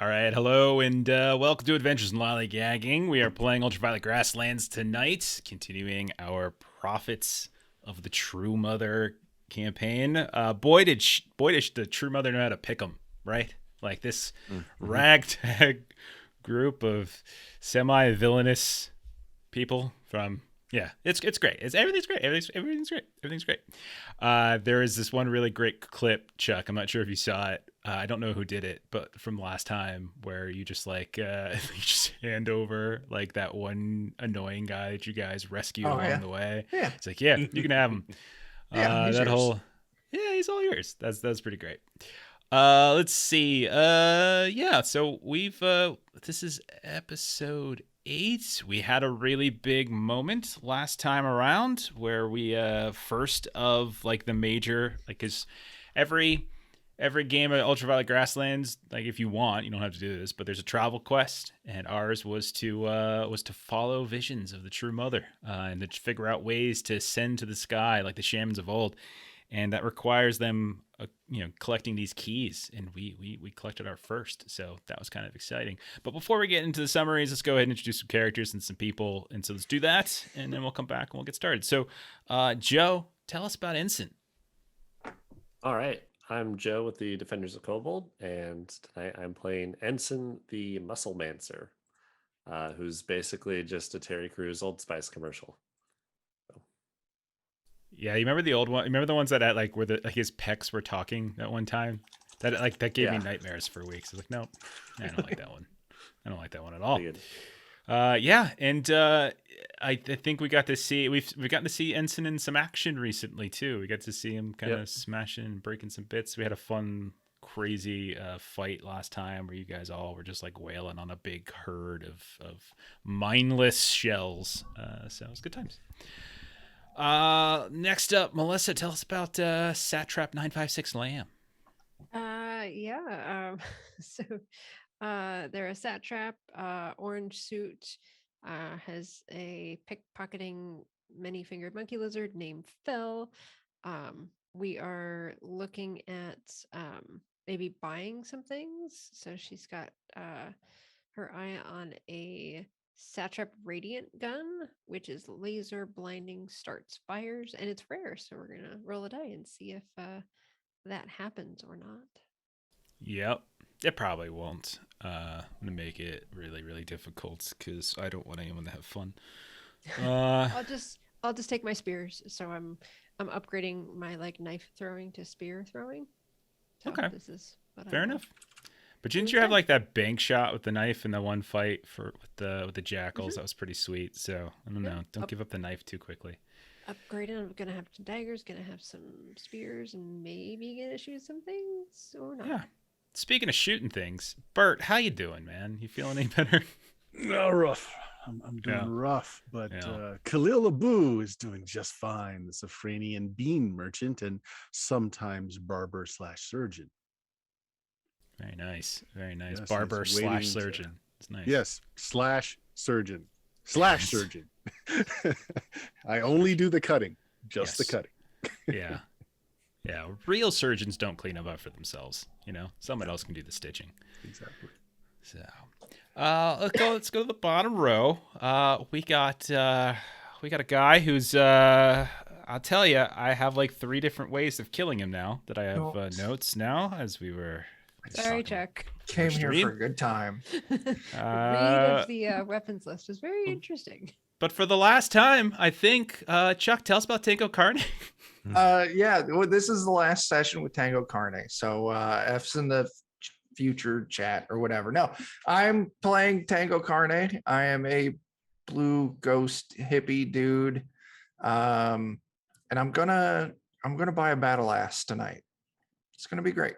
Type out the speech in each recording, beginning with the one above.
All right, hello and welcome to Adventures in Lollygagging. We are playing Ultraviolet Grasslands tonight, continuing our Prophets of the True Mother campaign. Boy, did the True Mother know how to pick them, right? Like this ragtag group of semi-villainous people from it's great. Everything's great. Everything's great. There is this one really great clip, Chuck. I'm not sure if you saw it. I don't know who did it, but from last time where you just you just hand over like that one annoying guy that you guys rescued along the way. Yeah. It's like, yeah, you can have him. Yeah, he's that yours. whole he's all yours. That's pretty great. Let's see. So we've this is episode 8. We had a really big moment last time around where we first of like the major, like, cuz every game of Ultraviolet Grasslands, like, if you want, you don't have to do this, but there's a travel quest, and ours was to follow visions of the True Mother, and to figure out ways to send to the sky like the shamans of old, and that requires them, collecting these keys, and we collected our first, so that was kind of exciting. But before we get into the summaries, let's go ahead and introduce some characters and some people, and so let's do that, and then we'll come back and we'll get started. So, Joe, tell us about Ensen. All right, I'm Joe with the Defenders of Kobold, and tonight I'm playing Ensen the Musclemancer, who's basically just a Terry Crews Old Spice commercial. Yeah, you remember the old one? Remember the ones that had, like, where his pecs were talking that one time? That gave me nightmares for weeks. I was like, nope, I don't like that one. I don't like that one at all. I think we got to see we've gotten to see Ensen in some action recently too. We got to see him kind of smashing and breaking some bits. We had a fun, crazy fight last time where you guys all were just like wailing on a big herd of mindless shells. So it was good times. Next up, Melissa, tell us about Satrap 956 Lamb. So they're a satrap, orange suit, has a pickpocketing many-fingered monkey lizard named Phil. We are looking at maybe buying some things. So she's got her eye on a satrap radiant gun, which is laser blinding, starts fires, and it's rare. So we're gonna roll a die and see if that happens or not. Yep. It probably won't. I'm gonna make it really, really difficult because I don't want anyone to have fun. I'll just take my spears. So I'm upgrading my like knife throwing to spear throwing. So okay. This is what fair enough. But didn't you have like that bank shot with the knife in the one fight with the jackals? That was pretty sweet. So I don't know. Don't give up the knife too quickly. Upgrading. I'm gonna have some daggers. Gonna have some spears, and maybe gonna shoot some things or not. Yeah. Speaking of shooting things, Bert, how you doing, man? You feeling any better? No, rough. I'm doing rough, but Khalil Abu is doing just fine. The Safranian bean merchant and sometimes barber/surgeon. Very nice. Very nice. Yes, barber/surgeon. It's nice. Yes, /surgeon. I only do the cutting, just the cutting. Yeah. Yeah, real surgeons don't clean up after themselves. Someone else can do the stitching. Exactly. So, let's go to the bottom row. We got a guy who's I'll tell you, I have like 3 different ways of killing him now that I have notes now as we were. Sorry, Chuck. Came here for a good time. Read of the weapons list is very interesting. But for the last time, I think, Chuck, tell us about Tango Carne. Well, this is the last session with Tango Carne. So F's in the future chat or whatever. No, I'm playing Tango Carne. I am a blue ghost hippie dude. And I'm gonna buy a battle axe tonight. It's gonna be great.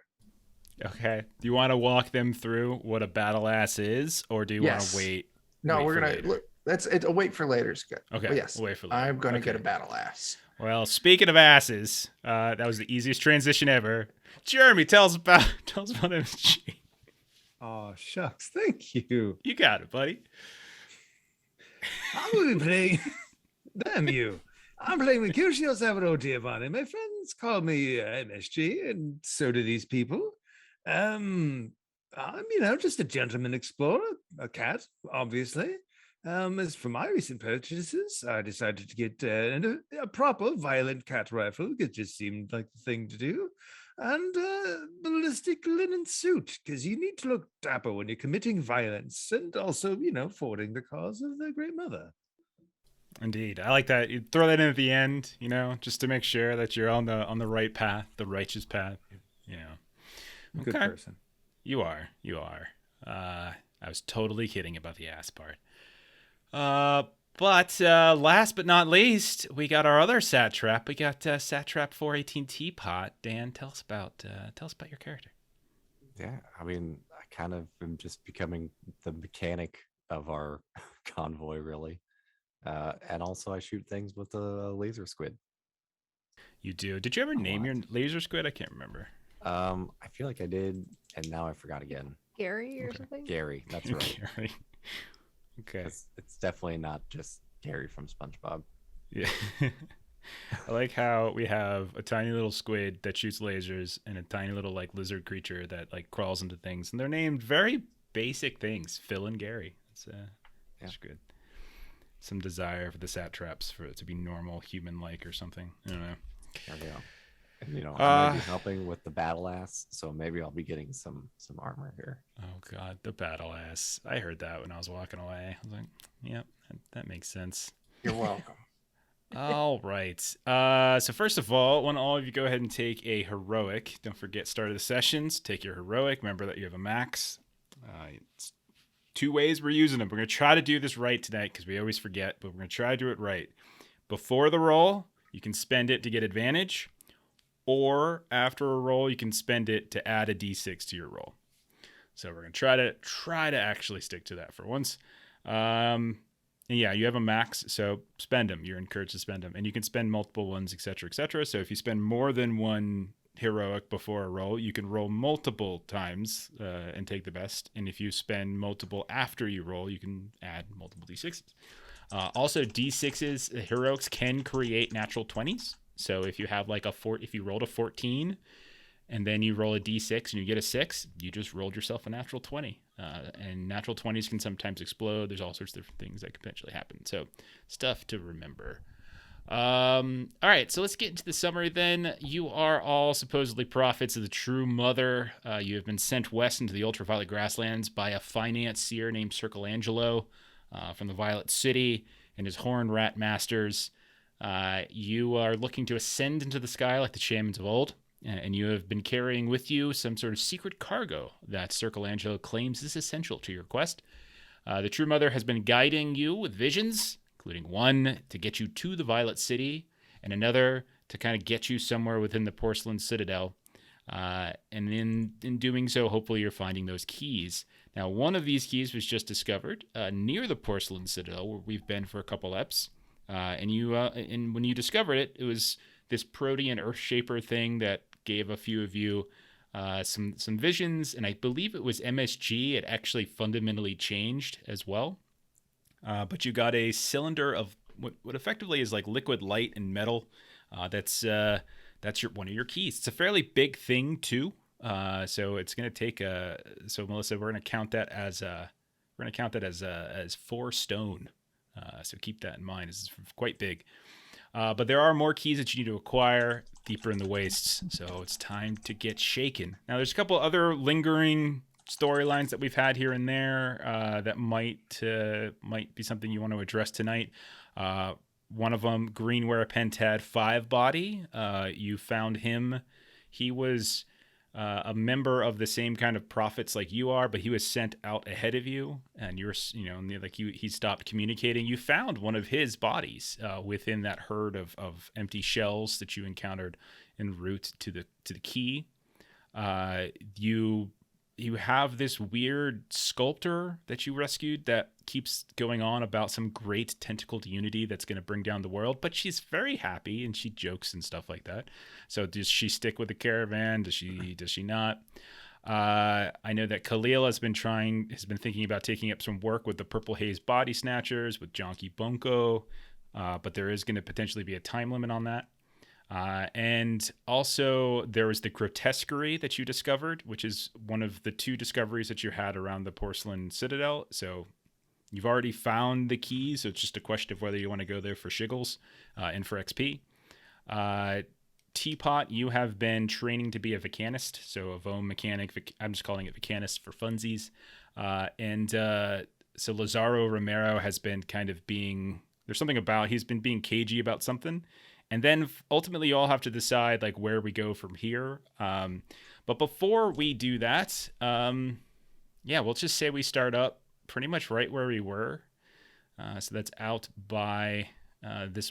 Okay. Do you want to walk them through what a battle axe is, or do you want to wait? No, we're gonna look. A wait for later is good. Okay. But yes, we'll wait for later. I'm gonna get a battle axe. Well, speaking of asses, that was the easiest transition ever. Jeremy, tell us about MSG. Oh shucks, thank you. You got it, buddy. I will be playing. Damn you! I'm playing Mercutio Savaro Giovanni. My friends call me MSG, and so do these people. Just a gentleman explorer, a cat, obviously. As for my recent purchases, I decided to get a proper violent cat rifle. It just seemed like the thing to do. And a ballistic linen suit, because you need to look dapper when you're committing violence and also, forwarding the cause of the Great Mother. Indeed, I like that. You throw that in at the end, just to make sure that you're on the right path, the righteous path. Good person. You are. I was totally kidding about the ass part. But last but not least, we got our other satrap. We got Satrap 418 Teapot. Dan, tell us about your character. Yeah, I kind of am just becoming the mechanic of our convoy, really. And also, I shoot things with a laser squid. You do. Did you ever name your laser squid? I can't remember. I feel like I did, and now I forgot again. Gary or something? Gary, that's right. Gary. Okay. It's definitely not just Gary from SpongeBob. Yeah. I like how we have a tiny little squid that shoots lasers and a tiny little lizard creature that crawls into things, and they're named very basic things. Phil and Gary. That's good. Some desire for the satraps for it to be normal, human-like or something. I don't know. There we go. And, I might be helping with the battle ass, so maybe I'll be getting some armor here. Oh God, the battle ass! I heard that when I was walking away. I was like, "Yep, that makes sense." You're welcome. All right. So first of all, I want all of you go ahead and take a heroic. Don't forget, start of the sessions. Take your heroic. Remember that you have a max. It's 2 ways we're using them. We're going to try to do this right tonight because we always forget, but we're going to try to do it right. Before the roll, you can spend it to get advantage, or after a roll, you can spend it to add a d6 to your roll. So we're going to try to actually stick to that for once. And yeah, you have a max, so spend them. You're encouraged to spend them. And you can spend multiple ones, etc., etc. So if you spend more than one heroic before a roll, you can roll multiple times and take the best. And if you spend multiple after you roll, you can add multiple d6s. Also, d6s, heroics can create natural 20s. So if you have if you rolled a 14 and then you roll a d6 and you get a 6, you just rolled yourself a natural 20. And natural 20s can sometimes explode. There's all sorts of different things that could potentially happen. So stuff to remember. All right, so let's get into the summary then. You are all supposedly prophets of the true mother. You have been sent west into the ultraviolet grasslands by a financier named Circle Angelo from the Violet City and his horned rat masters. You are looking to ascend into the sky like the shamans of old, and you have been carrying with you some sort of secret cargo that Circle Angelo claims is essential to your quest. The True Mother has been guiding you with visions, including one to get you to the Violet City, and another to kind of get you somewhere within the Porcelain Citadel. And in doing so, hopefully you're finding those keys. Now, one of these keys was just discovered near the Porcelain Citadel, where we've been for a couple eps. And when you discovered it, it was this protean earth shaper thing that gave a few of you some visions, and I believe it was MSG. It actually fundamentally changed as well. But you got a cylinder of what effectively is liquid light and metal. That's one of your keys. It's a fairly big thing too. So it's gonna take so Melissa, we're gonna count that as 4 stone. So keep that in mind. This is quite big. But there are more keys that you need to acquire deeper in the wastes. So it's time to get shaken. Now, there's a couple other lingering storylines that we've had here and there that might be something you want to address tonight. One of them, Greenware Pentad 5 body. You found him. He was a member of the same kind of prophets like you are, but he was sent out ahead of you, and you're, he stopped communicating. You found one of his bodies within that herd of empty shells that you encountered en route to the key. You have this weird sculptor that you rescued that keeps going on about some great tentacled unity that's going to bring down the world, but she's very happy and she jokes and stuff like that. So does she stick with the caravan? Does she not? I know that Khalil has been thinking about taking up some work with the Purple Haze Body Snatchers with Jonky Bunko, but there is going to potentially be a time limit on that. And also, there was the grotesquerie that you discovered, which is one of the 2 discoveries that you had around the porcelain citadel. So you've already found the keys, so it's just a question of whether you want to go there for shiggles and for XP. Teapot, you have been training to be a mechanist, so a Vome mechanic. I'm just calling it mechanist for funsies. So Lazaro Romero has been kind of being, there's something about, he's been being cagey about something. And then ultimately you all have to decide like where we go from here. But before we do that, we'll just say we start up pretty much right where we were. So that's out by this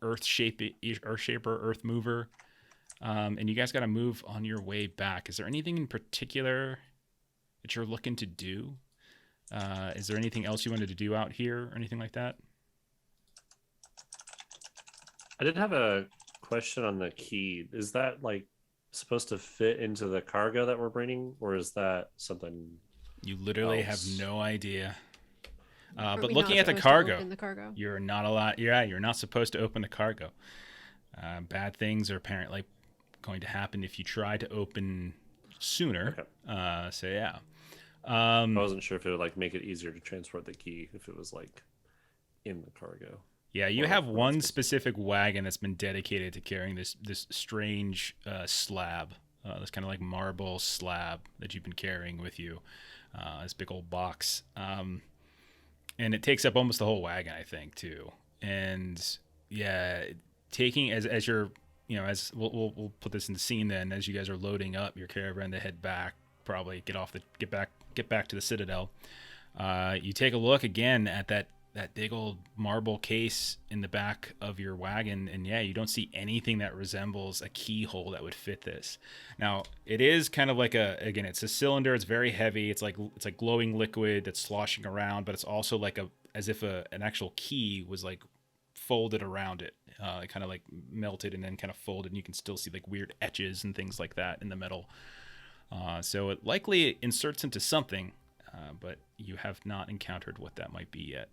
Earth Shaper, Earth Mover. And you guys got to move on your way back. Is there anything in particular that you're looking to do? Is there anything else you wanted to do out here or anything like that? I did have a question on the key. Is that like supposed to fit into the cargo that we're bringing, or is that something you literally else? have no idea? Aren't But we looking not at the supposed to cargo, open the cargo? you're not allowed. You're not supposed to open the cargo. Bad things are apparently going to happen if you try to open sooner. Okay. So yeah. I wasn't sure if it would like make it easier to transport the key if it was like in the cargo. Yeah, you Or have not one specific wagon that's been dedicated to carrying this strange slab, this kind of like marble slab that you've been carrying with you, this big old box, and it takes up almost the whole wagon, I think, too. And yeah, taking as you're, as we'll put this in the scene then, as you guys are loading up your caravan to head back, probably get back to the Citadel. You take a look again at that big old marble case in the back of your wagon, and yeah, you don't see anything that resembles a keyhole that would fit this. Now, it is kind of like it's a cylinder, it's very heavy, it's like glowing liquid that's sloshing around, but it's also like as if an actual key was like folded around it. It kind of like melted and then kind of folded, and you can still see like weird etches and things like that in the metal. So it likely inserts into something, but you have not encountered what that might be yet.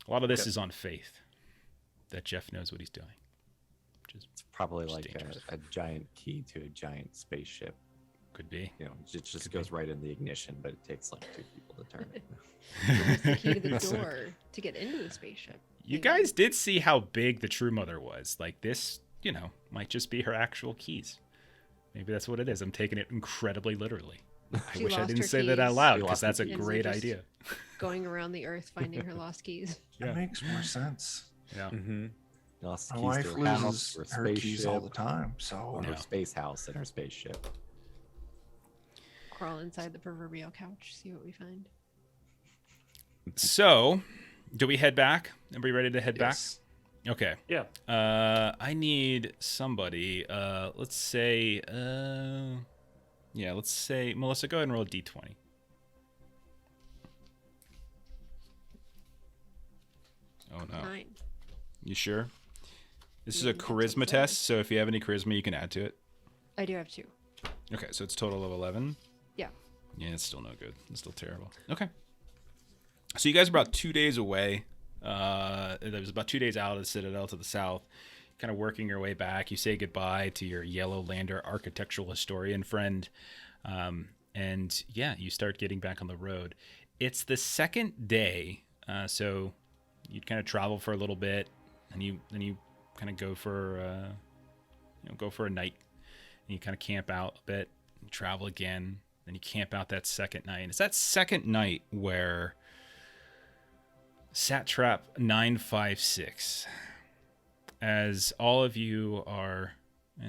A lot of this is on faith that Jeff knows what he's doing. It's probably like dangerous. a giant key to a giant spaceship. Could be. It just goes right in the ignition, but it takes like 2 people to turn it. It's the key to the door to get into the spaceship. You guys did see how big the True Mother was. Like this, might just be her actual keys. Maybe that's what it is. I'm taking it incredibly literally. I wish I didn't say that out loud, because that's a great idea. Going around the earth finding her lost keys. That makes more sense. Yeah. Mm-hmm. Lost My keys wife to her house, loses or a her keys all the spaceship, time, so or Yeah. her space house and her spaceship. Crawl inside the proverbial couch, see what we find. So, do we head back? Everybody ready to head yes. back? Okay. Yeah. I need somebody. Let's say, Melissa, go ahead and roll a d20. Oh no. 9. You sure? This is Yeah, a that's charisma okay. test, so if you have any charisma, you can add to it. I do have 2. Okay, so it's total of 11. Yeah. Yeah, it's still no good. It's still terrible. Okay. So you guys are about 2 days away. It was about 2 days out of the Citadel to the south, kind of working your way back. You say goodbye to your Yellow Lander architectural historian friend. And yeah, you start getting back on the road. It's the second day. So you'd kind of travel for a little bit, and then you kind of go for a night, and you kind of camp out a bit, and travel again, then you camp out that second night. And it's that second night where Satrap 956, as all of you are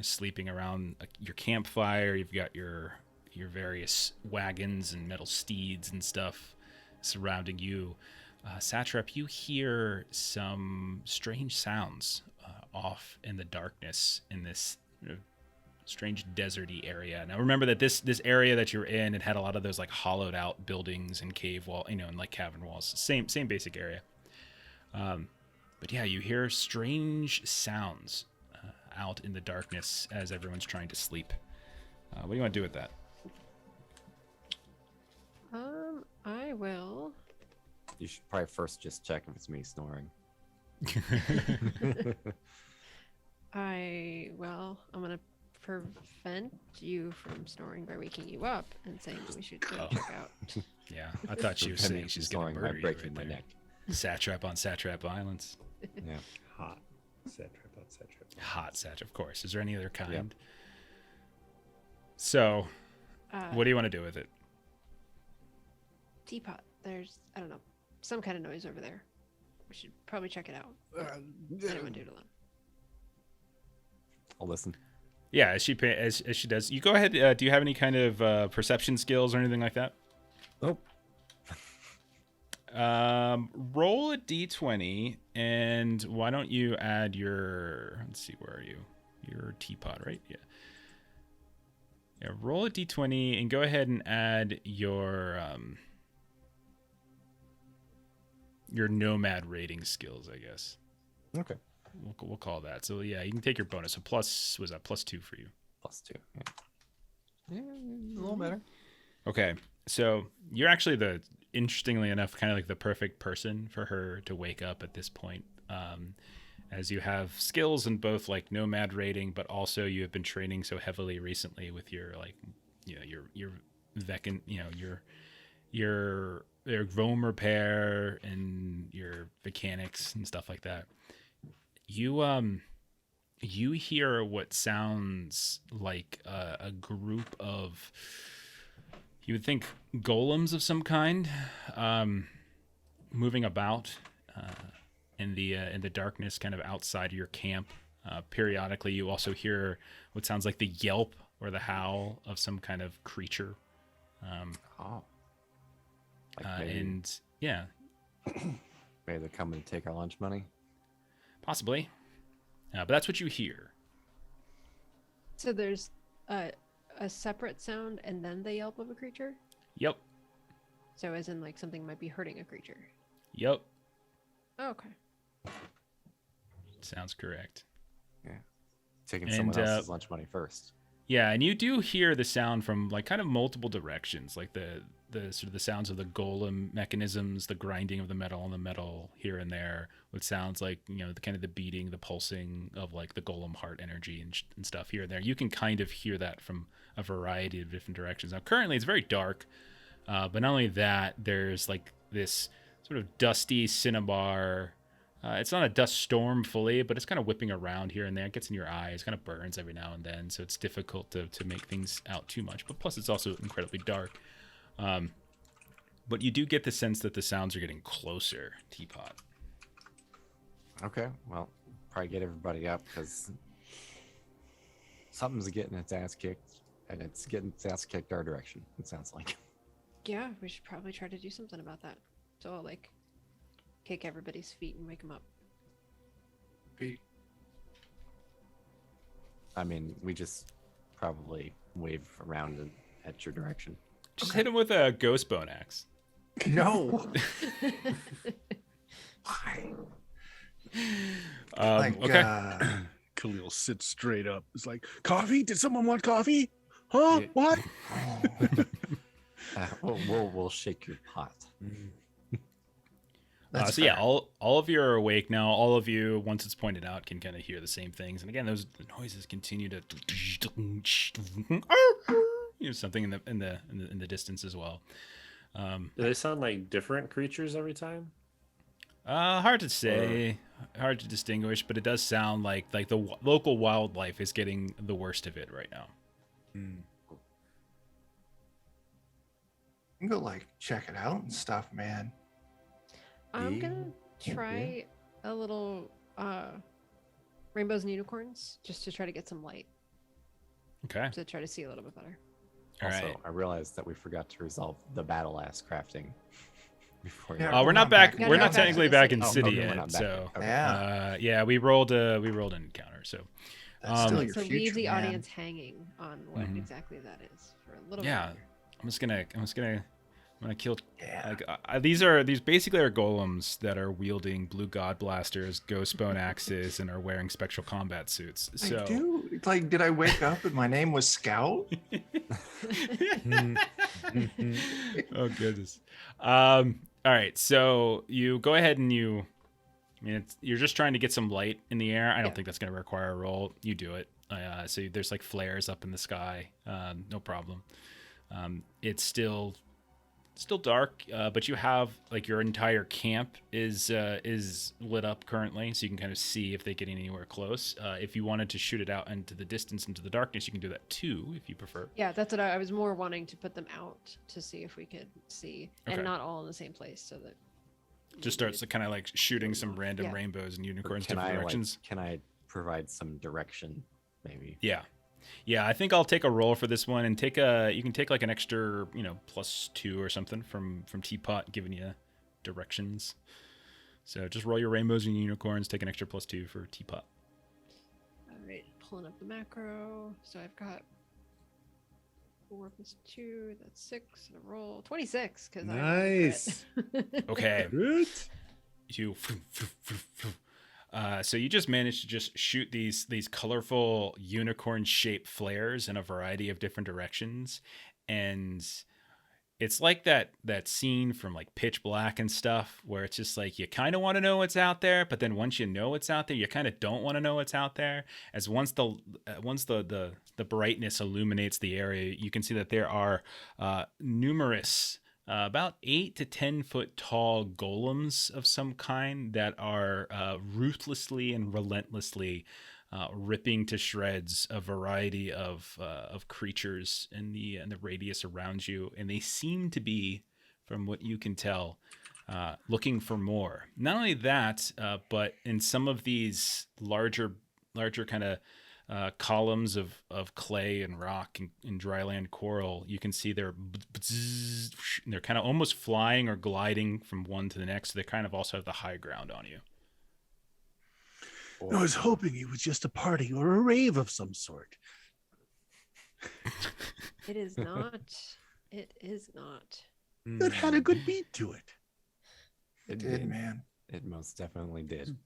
sleeping around your campfire, you've got your various wagons and metal steeds and stuff surrounding you. Satrap, you hear some strange sounds off in the darkness in this strange deserty area. Now remember that this area that you're in, it had a lot of those like hollowed out buildings and cave wall, and like cavern walls. Same basic area. But yeah, you hear strange sounds out in the darkness as everyone's trying to sleep. What do you want to do with that? I will. You should probably first just check if it's me snoring. I'm gonna prevent you from snoring by waking you up and saying we should go check out. Yeah, I thought she was saying she's going to by murder you breaking right my there. neck. Satrap on Satrap Islands. Yeah. Hot. Satrap on satrap. Hot Satrap, of course. Is there any other kind? Yep. So, what do you want to do with it? Teapot. There's, I don't know, some kind of noise over there. We should probably check it out. I don't want to do it alone. I'll listen. Yeah, as she does. You go ahead. Do you have any kind of perception skills or anything like that? Nope. Roll a d20, and why don't you add your? Let's see, where are you? Your teapot, right? Yeah. Yeah. Roll a d20 and go ahead and add your nomad rating skills, I guess. Okay. We'll call that. So yeah, you can take your bonus. So plus was that +2 for you? +2. Yeah. A little better. Okay, so you're actually interestingly enough, kind of like the perfect person for her to wake up at this point, as you have skills in both like nomad rating, but also you have been training so heavily recently with your your Vecin, your Rome repair and your mechanics and stuff like that. You hear what sounds like a group of, you would think, golems of some kind, moving about in the darkness, kind of outside of your camp. Periodically, you also hear what sounds like the yelp or the howl of some kind of creature. And yeah, maybe they're coming to take our lunch money. Possibly, but that's what you hear. So there's a separate sound and then the yelp of a creature? Yep. So as in like something might be hurting a creature? Yep. Oh, okay. Sounds correct. Yeah. Taking someone else's lunch money first. Yeah, and you do hear the sound from like kind of multiple directions, like the sort of the sounds of the golem mechanisms, the grinding of the metal on the metal here and there, what sounds like, the kind of the beating, the pulsing of like the golem heart energy and stuff here and there. You can kind of hear that from a variety of different directions. Now, currently it's very dark, but not only that, there's like this sort of dusty cinnabar. It's not a dust storm fully, but it's kind of whipping around here and there. It gets in your eyes, kind of burns every now and then, so it's difficult to make things out too much. But plus, it's also incredibly dark. But you do get the sense that the sounds are getting closer, Teapot. Okay, well, probably get everybody up because something's getting its ass kicked, and it's getting its ass kicked our direction, it sounds like. Yeah, we should probably try to do something about that. So I'll kick everybody's feet and wake them up. Feet. I mean, we just probably wave around at your direction. Just hit him with a ghost bone axe. No. Why? Okay. Khalil sits straight up. It's like, coffee? Did someone want coffee? Huh? What? We'll shake your pot. So yeah, all of you are awake now. All of you, once it's pointed out, can kind of hear the same things. And again, the noises continue to something in the distance as well. Do they sound like different creatures every time? Hard to say, hard to distinguish, but it does sound like the local wildlife is getting the worst of it right now. You can go check it out and stuff, man. I'm gonna try a little rainbows and unicorns just to try to get some light. Okay. To try to see a little bit better. Also, right. I realized that we forgot to resolve the battle ass crafting before. Yeah, we're not back. Yeah, We're not not back technically to the back city. in city Okay, we're yet. not back. So Okay. Yeah. we rolled an encounter. So That's still your So future, leave the man. audience hanging on what exactly that is for a little yeah, bit. I'm gonna kill. Yeah. These basically are golems that are wielding blue god blasters, ghost bone axes, and are wearing spectral combat suits. So I do. Did I wake up and my name was Scout? Oh goodness. All right, so you go ahead and you I mean, you're just trying to get some light in the air. I don't Yeah. think that's going to require a roll. You do it. So there's like flares up in the sky. No problem. It's still dark, but you have like your entire camp is lit up currently, so you can kind of see if they get anywhere close. If you wanted to shoot it out into the distance, into the darkness, you can do that too, if you prefer. Yeah, that's what I was more wanting to put them out to see if we could see, Okay. and not all in the same place, so that Just starts kind of like shooting some random Yeah. rainbows and Or unicorns can different I directions. can I provide some direction, maybe? Yeah, I think I'll take a roll for this one and you can take like an extra, +2 or something from Teapot giving you directions. So just roll your rainbows and unicorns, take an extra +2 for Teapot. All right, pulling up the macro. So I've got 4 + 2, that's 6, and a roll 26 because Nice. Okay. Good. So you just managed to just shoot these colorful unicorn-shaped flares in a variety of different directions, and it's like that scene from like Pitch Black and stuff, where it's just like you kind of want to know what's out there, but then once you know what's out there, you kind of don't want to know what's out there. As once the brightness illuminates the area, you can see that there are numerous. About 8 to 10 foot tall golems of some kind that are ruthlessly and relentlessly ripping to shreds a variety of creatures in the radius around you, and they seem to be, from what you can tell, looking for more. Not only that, but in some of these larger kind of columns of clay and rock and dryland coral, you can see they're kind of almost flying or gliding from one to the next. So they kind of also have the high ground on you. I was hoping it was just a party or a rave of some sort. It is not. It is not. It had a good beat to it. It did, man. It most definitely did.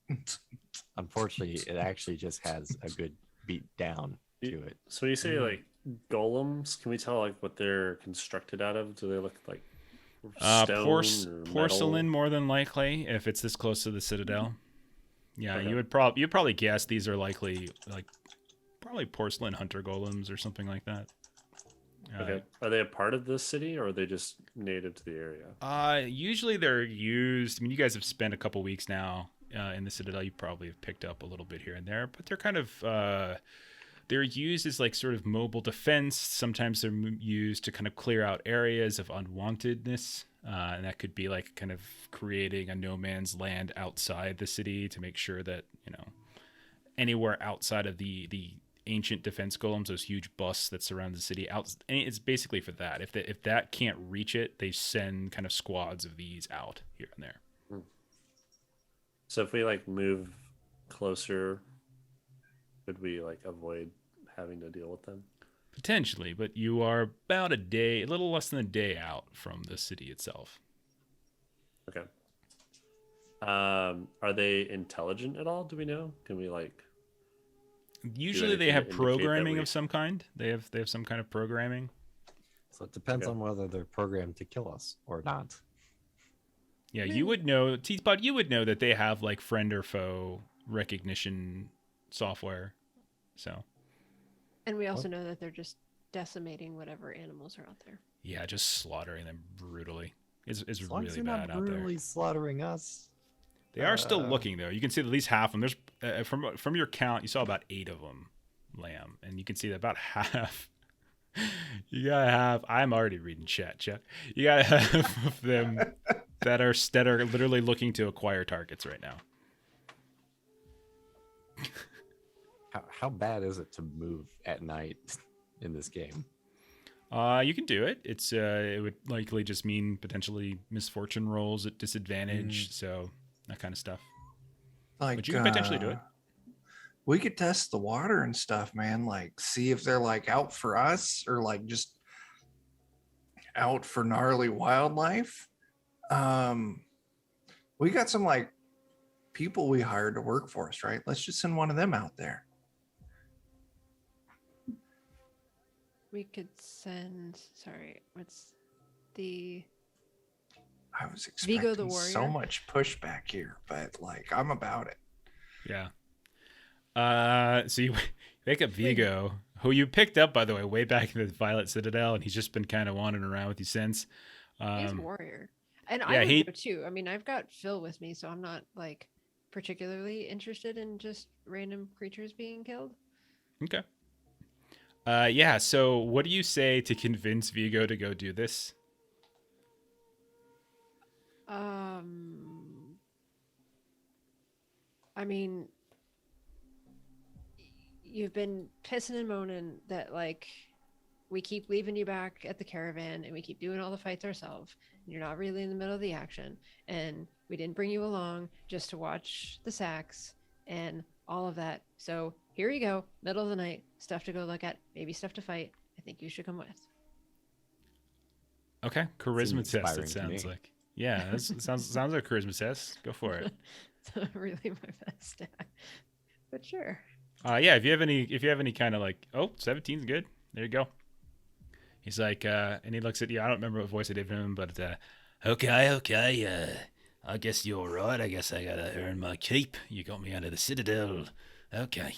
Unfortunately, it actually just has a good beat down to it. So you say like golems? Can we tell like what they're constructed out of? Do they look like stone or porcelain, metal? more than likely, if it's this close to the citadel. Yeah, Okay. you'd probably guess these are likely probably porcelain hunter golems or something like that. Okay. Are they a part of this city, or are they just native to the area? Usually they're used. I mean, you guys have spent a couple weeks now in the Citadel. You probably have picked up a little bit here and there, but they're kind of they're used as like sort of mobile defense. Sometimes they're used to kind of clear out areas of unwantedness, and that could be like kind of creating a no man's land outside the city to make sure that anywhere outside of the ancient defense golems, those huge busts that surround the city, it's basically for that. If that can't reach it, they send kind of squads of these out here and there. So if we like move closer, could we like avoid having to deal with them? Potentially, but you are about a little less than a day out from the city itself. Okay. Are they intelligent at all? Do we know? Can we like? Usually they anything have to indicate that programming we- of some kind. They have some kind of programming. So it depends Okay. on whether they're programmed to kill us or not. Yeah, you would know, Teapot, you would know that they have like friend or foe recognition software. So And we also know that they're just decimating whatever animals are out there. yeah, just slaughtering them brutally is As long as really they're bad not out there. brutally slaughting us. They are still looking though. You can see at least half of them. There's from your count, you saw about 8 of them, Lamb, and you can see that about half. You gotta have. I'm already reading chat, Chuck. You gotta have of them that are literally looking to acquire targets right now. How bad is it to move at night in this game? You can do it. It would likely just mean potentially misfortune rolls at disadvantage, so that kind of stuff. Like, But you can potentially do it. We could test the water and stuff, man. Like, see if they're like out for us or like just out for gnarly wildlife. We got some like people we hired to work for us, right? Let's just send one of them out there. We could send. Sorry, what's the? I was Vigo expecting the so warrior. much pushback here, but like I'm about it. Yeah. So you wake up Vigo, who you picked up, by the way back in the Violet Citadel, and he's just been kind of wandering around with you since. He's a warrior. And yeah, I would go too. I mean, I've got Phil with me, so I'm not like particularly interested in just random creatures being killed. Okay. Yeah, so what do you say to convince Vigo to go do this? I mean, you've been pissing and moaning that like we keep leaving you back at the caravan and we keep doing all the fights ourselves. And you're not really in the middle of the action, and we didn't bring you along just to watch the sacks and all of that. So here you go, middle of the night, stuff to go look at, maybe stuff to fight. I think you should come with. Okay, charisma Seems test. It inspiring to sounds me. like. Yeah, that sounds like a charisma test. Go for it. It's not really my best stat, but sure. Yeah, if you have any kind of like, 17's good. There you go. He's like, and he looks at you. I don't remember what voice I did for him, but okay. I guess you're right. I guess I gotta earn my keep. You got me out of the Citadel. Okay.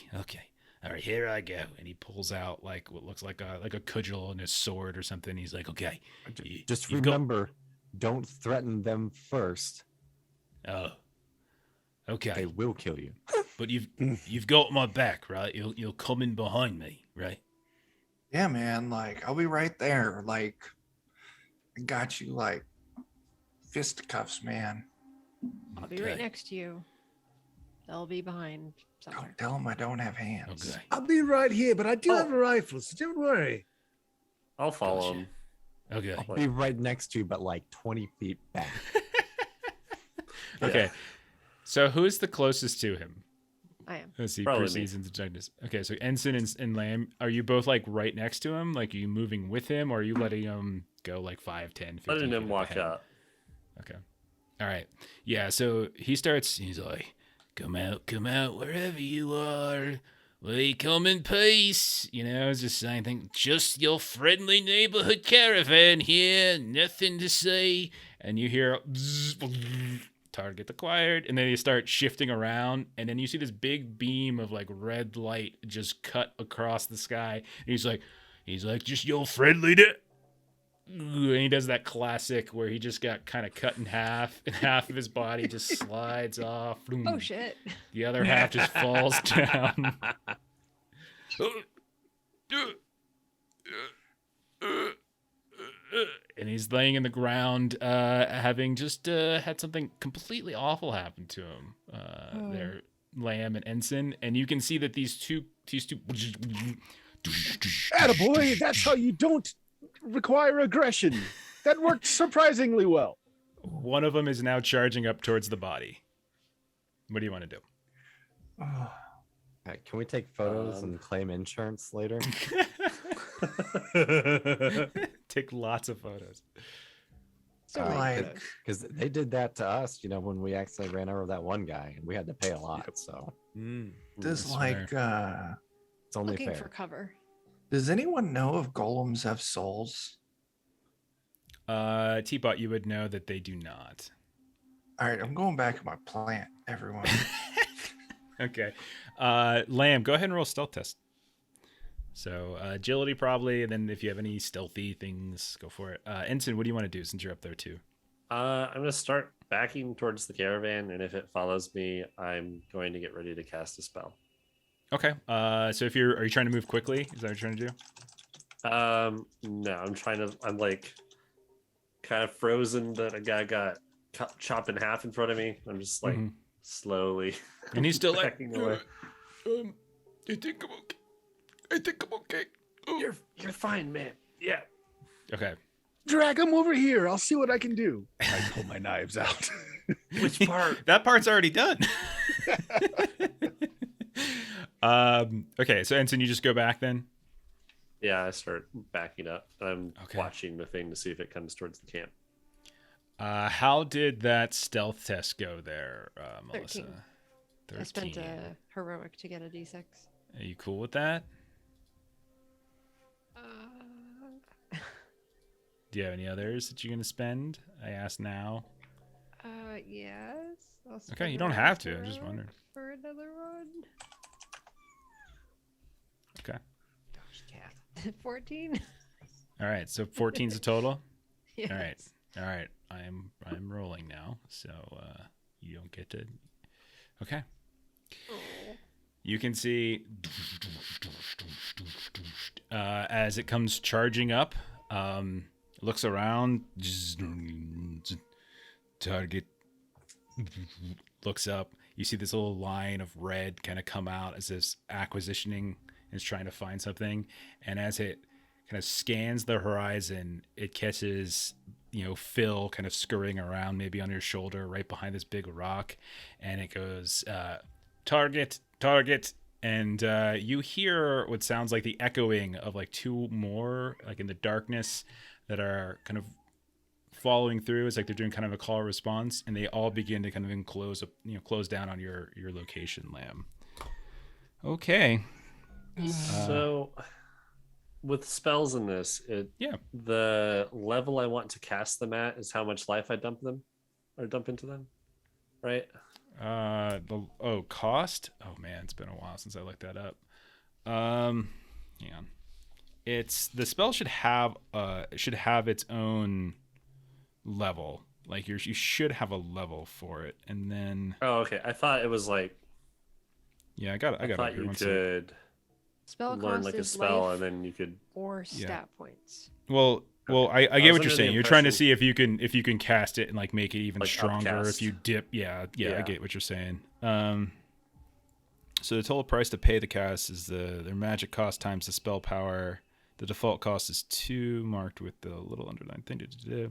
All right, here I go. And he pulls out like what looks like a cudgel and a sword or something. He's like, okay, Just you've got- remember, don't threaten them first. Oh, okay. They will kill you. But you've got my back, right? You'll come in behind me, right? Yeah, man. Like I'll be right there. Like I got you. Like fisticuffs, man. I'll be right Okay. next to you. They'll be behind somewhere. Don't tell them I don't have hands. Okay. I'll be right here, but I do Oh. have a rifle, so don't worry. I'll follow Gotcha. him. Okay. I'll be right next to you, but like 20 feet back. Okay. So who's the closest to him? I am. As he Probably proceeds into darkness. Okay, so Ensign and Lamb, are you both like right next to him? Like, are you moving with him, or are you letting him go like 5, 10, 15 Letting him feet walk ahead? up. Okay. All right. Yeah, so he's like, come out, wherever you are. We come in peace. You know, just saying things. Just your friendly neighborhood caravan here. Nothing to say. And you hear target acquired, and then you start shifting around, and then you see this big beam of like red light just cut across the sky. And he's like, just your friendly and he does that classic where he just got kind of cut in half, and half of his body just slides off. Oh shit. The other half just falls down. And he's laying in the ground, having just had something completely awful happen to him. There, Lamb and Ensign, and you can see that these two. Attaboy, that's how you don't require aggression. That worked surprisingly well. One of them is now charging up towards the body. What do you want to do? Can we take photos and claim insurance later? Take lots of photos. So Like- Because they did that to us, you know, when we accidentally ran over that one guy, and we had to pay a lot. So Does I like it's only looking fair. for cover. does anyone know if golems have souls? Teapot, you would know that they do not. All right, I'm going back to my plant, everyone. Okay. Lamb, go ahead and roll stealth test. So agility probably, and then if you have any stealthy things, go for it. Ensign, what do you want to do since you're up there too? I'm going to start backing towards the caravan, and if it follows me, I'm going to get ready to cast a spell. Okay. So are you trying to move quickly? Is that what you're trying to do? No, I'm like kind of frozen that a guy got chopped in half in front of me. I'm just like slowly And he's still like, backing away. I think I'm okay. Oh. You're fine, man. Yeah. Okay. Drag him over here. I'll see what I can do. I pull my knives out. Which part? That part's already done. Okay, so Ensign, you just go back then? Yeah, I start backing up. I'm Okay. watching the thing to see if it comes towards the camp. How did that stealth test go there, Melissa? 13. I spent a heroic to get a d6. Are you cool with that? Do you have any others that you're gonna spend? I ask now. Yes. I'll Okay, you spin don't the have rest to. I'm just around wondering. for another one. Okay. Gosh, cat. 14. All right. So 14's a total. Yes. All right. All right. I'm rolling now, so you don't get to. Okay. Oh. You can see as it comes charging up. Looks around. Target. Looks up. You see this little line of red kind of come out as this acquisitioning is trying to find something, and as it kind of scans the horizon, it catches Phil kind of scurrying around maybe on your shoulder right behind this big rock, and it goes target, and you hear what sounds like the echoing of like two more like in the darkness that are kind of following through. It's like they're doing kind of a call response, and they all begin to kind of enclose close down on your location, Lamb. Okay. So with spells in this, the level I want to cast them at is how much life I dump into them, right? Cost? Oh man, it's been a while since I looked that up. Hang on. It's the spell should have its own level. Like you should have a level for it, and then. Oh, okay. I thought it was like. Yeah, I got it. I thought you could Spell learn cost like a is spell, life and then you could. or stat points. Well, I get what you're saying. You're trying to see if you can cast it and like make it even like stronger upcast. if you dip. Yeah, I get what you're saying. So the total price to pay the cast is their magic cost times the spell power. The default cost is 2, marked with the little underlined thing to do.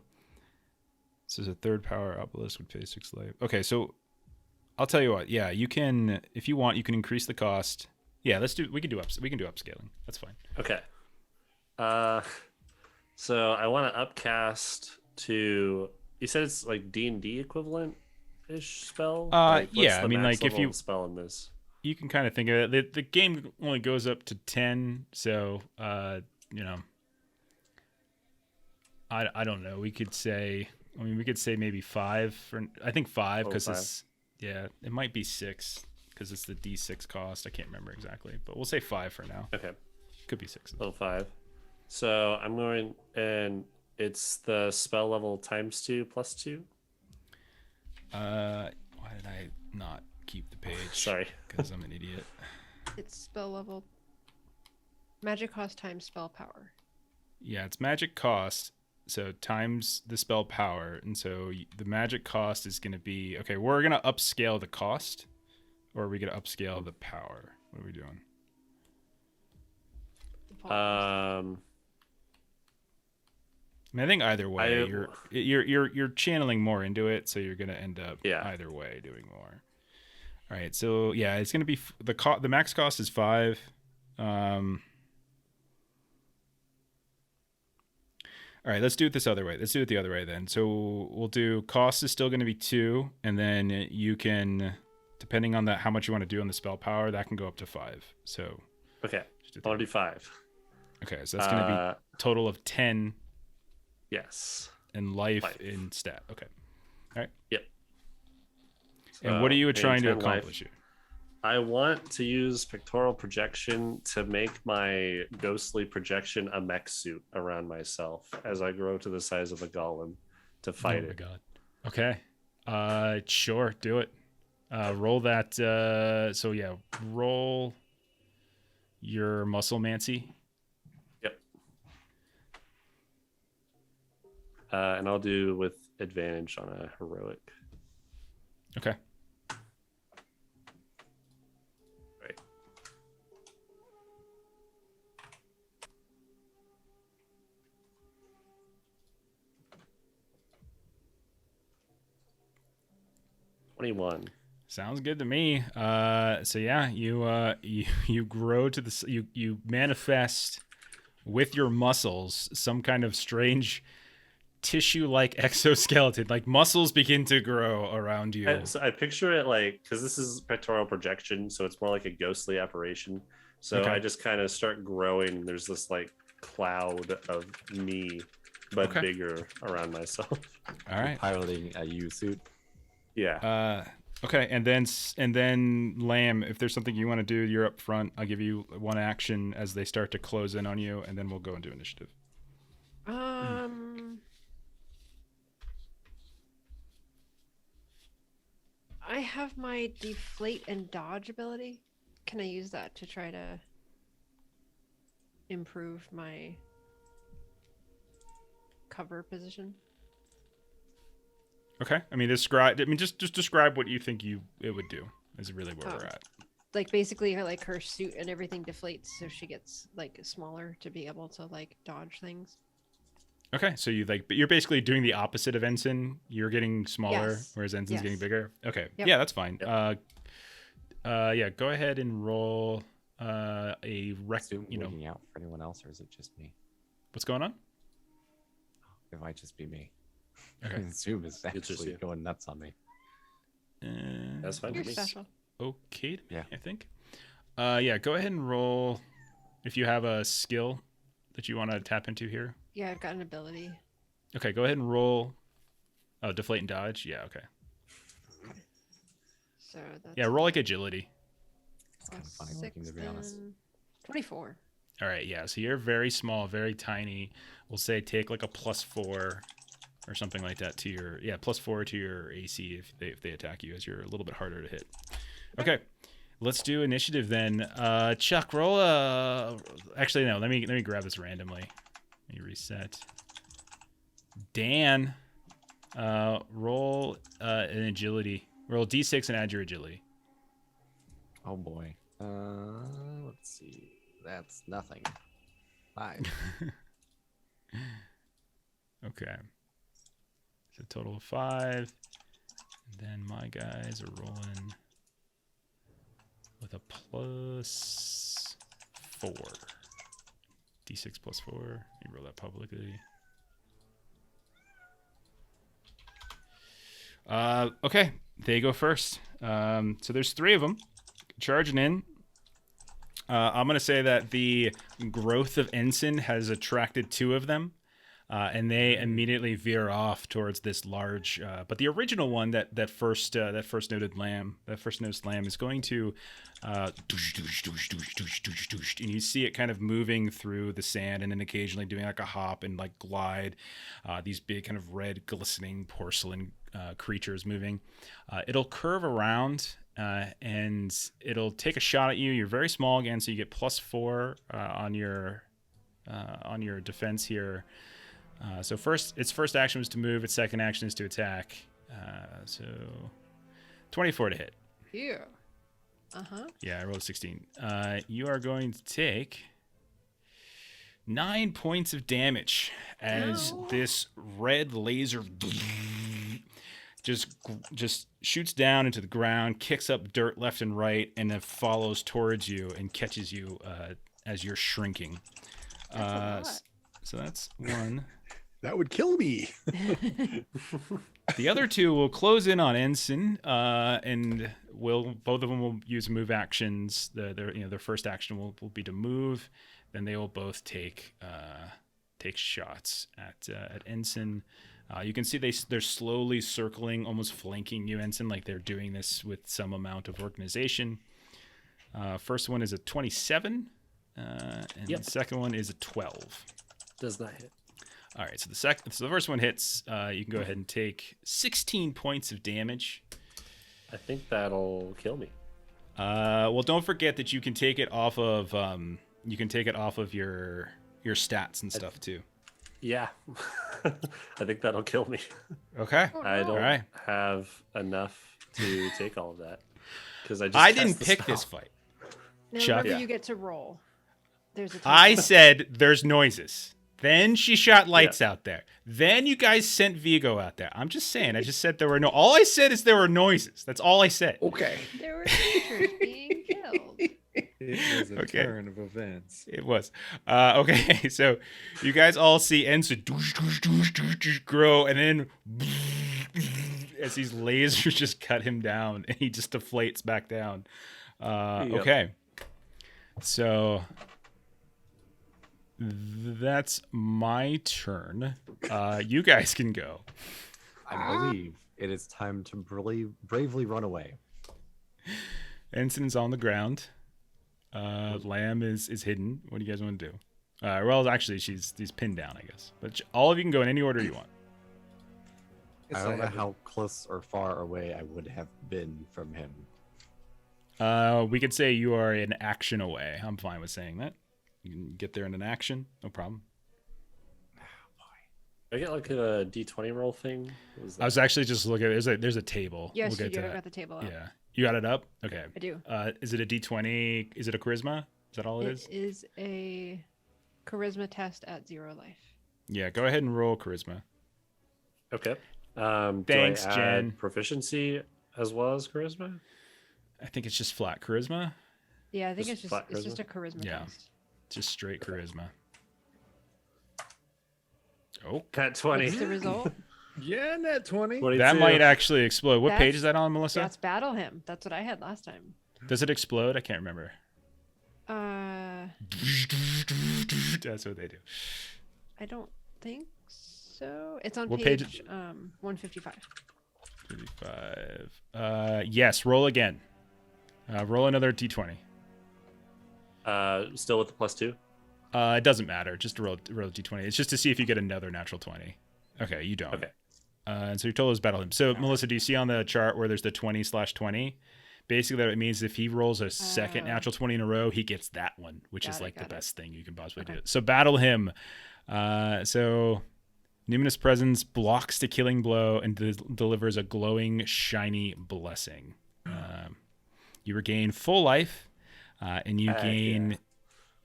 So the third power obelisk would pay 6 life. Okay, so I'll tell you what. Yeah, you can, if you want, you can increase the cost. Yeah, we can do upscaling. That's fine. Okay. So I want to upcast to. You said it's like D&D equivalent ish spell. Like, what's yeah. the I mean, max like if level you of spell in this. You can kind of think of it. The game only goes up to 10, so I don't know. We could say maybe 5 I think 5 because it might be 6 because it's the D6 cost. I can't remember exactly, but we'll say 5 for now. Okay. Could be 6. Level 5. So I'm going, and it's the spell level times 2 plus 2. Why did I not keep the page? Sorry. Because I'm an idiot. It's spell level. Magic cost times spell power. Yeah, it's magic cost. So times the spell power. And so the magic cost is going to be... Okay, we're going to upscale the cost. Or are we going to upscale the power? What are we doing? I mean, I think either way, you're channeling more into it, so you're going to end up either way doing more. All right, so yeah, it's going to be... The max cost is 5. All right, let's do it this other way. Let's do it the other way then. So we'll do cost is still going to be 2, and then you can, depending on how much you want to do on the spell power, that can go up to 5. So okay, I'll do 5. Okay, so that's going to be a total of 10. Yes. And life in stat. Okay. All right. Yep. And what are you trying to accomplish here? I want to use pictorial projection to make my ghostly projection a mech suit around myself as I grow to the size of a golem to fight it. Oh my god. Okay. Sure, do it. Roll that. So yeah, roll your Musclemancer. Yep. And I'll do with advantage on a heroic. Okay. Right. $21. Sounds good to me. So yeah, you grow to the you manifest with your muscles some kind of strange tissue-like exoskeleton. Like muscles begin to grow around you. So I picture it like, because this is pictorial projection, so it's more like a ghostly apparition. So Okay. I just kind of start growing. There's this like cloud of me but Okay. bigger around myself. All right. Piloting a U suit. Yeah. Okay, and then Lamb, if there's something you want to do, you're up front. I'll give you one action as they start to close in on you, and then we'll go into initiative. I have my deflate and dodge ability. Can I use that to try to improve my cover position? Okay. I mean, just describe what you think it would do. Is really where we're at. Like basically, her suit and everything deflates, so she gets like smaller to be able to like dodge things. Okay, so but you're basically doing the opposite of Ensign. You're getting smaller, Yes. whereas Ensign's getting Yes. bigger. Okay, Yep. yeah, that's fine. Yep. Yeah, go ahead and roll a rec. Assume looking out for anyone else, or is it just me? What's going on? It might just be me. Okay. Zoom is It's just actually you. going nuts on me. That's fine You're for me. special. Okay, Yeah. I think. Yeah, go ahead and roll if you have a skill that you want to tap into here. Yeah, I've got an ability. Okay, go ahead and roll. Oh, deflate and dodge. Yeah, okay. So that's Yeah, roll like agility. It's kind of plus funny looking, to be 6, honest. then 24. All right, yeah. So you're very small, very tiny. We'll say take like a +4 or something like that to your +4 to your AC if they attack you, as you're a little bit harder to hit. Okay, let's do initiative then. Chuck, roll a. Actually, no. Let me grab this randomly. Let me reset. Dan, roll an agility. Roll D6 and add your agility. Oh boy. Let's see. That's nothing. 5. Okay. So total of 5. And then my guys are rolling with a +4. D6 +4. You roll that publicly. Okay, they go first. So there's 3 of them charging in. I'm going to say that the growth of Ensign has attracted 2 of them. And they immediately veer off towards this large. But the original one, that first noticed lamb is going to, and you see it kind of moving through the sand, and then occasionally doing like a hop and like glide. These big kind of red glistening porcelain creatures moving. It'll curve around. And it'll take a shot at you. You're very small again, so you get +4 on your defense here. So its first action was to move. Its second action is to attack. So 24 to hit. Yeah. Uh-huh. Yeah, I rolled a 16. You are going to take 9 points of damage as this red laser just shoots down into the ground, kicks up dirt left and right, and then follows towards you and catches you as you're shrinking. That's a lot. So that's 1. That would kill me. The other 2 will close in on Ensign, and both of them will use move actions. Their first action will be to move. Then they will both take shots at Ensign. You can see they're slowly circling, almost flanking you, Ensign, like they're doing this with some amount of organization. First one is a 27, and Yep. the second one is a 12. Does not hit. All right, so the first one hits. You can go ahead and take 16 points of damage. I think that'll kill me. Well, don't forget that you can take it off of your stats and stuff too. Yeah. I think that'll kill me. Okay. Oh, I no. don't All right. have enough to take all of that. Because I I didn't pick this fight. Now Chuck. remember, Yeah. you get to roll. There's a I timer. said there's noises. Then she shot lights out there. Then you guys sent Vigo out there. I'm just saying. I just said there were no. All I said is there were noises. That's all I said. Okay. There were creatures being killed. It was a Okay. turn of events. It was. Okay, so you guys all see Ensign grow, and then as these lasers just cut him down, and he just deflates back down. Yep. Okay. So That's my turn. You guys can go. I believe it is time to bravely run away. Ensign's on the ground. Lamb is hidden. What do you guys want to do? Well, actually, she's pinned down, I guess. But all of you can go in any order you want. I don't know how close or far away I would have been from him. We could say you are an action away. I'm fine with saying that. You can get there in an action, no problem. I get like a D20 roll thing. I was actually just looking at it. There's a table. Yes, we'll you got the table up. Yeah. You got it up? Okay. I do. Is it a D20? Is it a charisma? Is that all it is? It is a charisma test at 0 life. Yeah, go ahead and roll charisma. Okay. Thanks, do I add Jen. proficiency as well as charisma? I think it's just flat charisma. Yeah, I think Just it's flat just a charisma Yeah. test. Just straight charisma. Oh, Cat 20. What's the result? Yeah, net 20. 22. that might actually explode. What page is that on, Melissa? That's battle him. That's what I had last time. Does it explode? I can't remember. That's what they do. I don't think so. It's on What page, page? 155. 55. Yes, roll again. Roll another D20. Still with the +2? It doesn't matter. Just roll D20. It's just to see if you get another natural 20. Okay, you don't. Okay. And so your total is battle him. So, Melissa, do you see on the chart where there's the 20/20? Basically, that it means if he rolls a second natural 20 in a row, he gets that one, which is like the best thing you can possibly do. So battle him. So Numinous Presence blocks the killing blow and delivers a glowing, shiny blessing. You regain full life, and you gain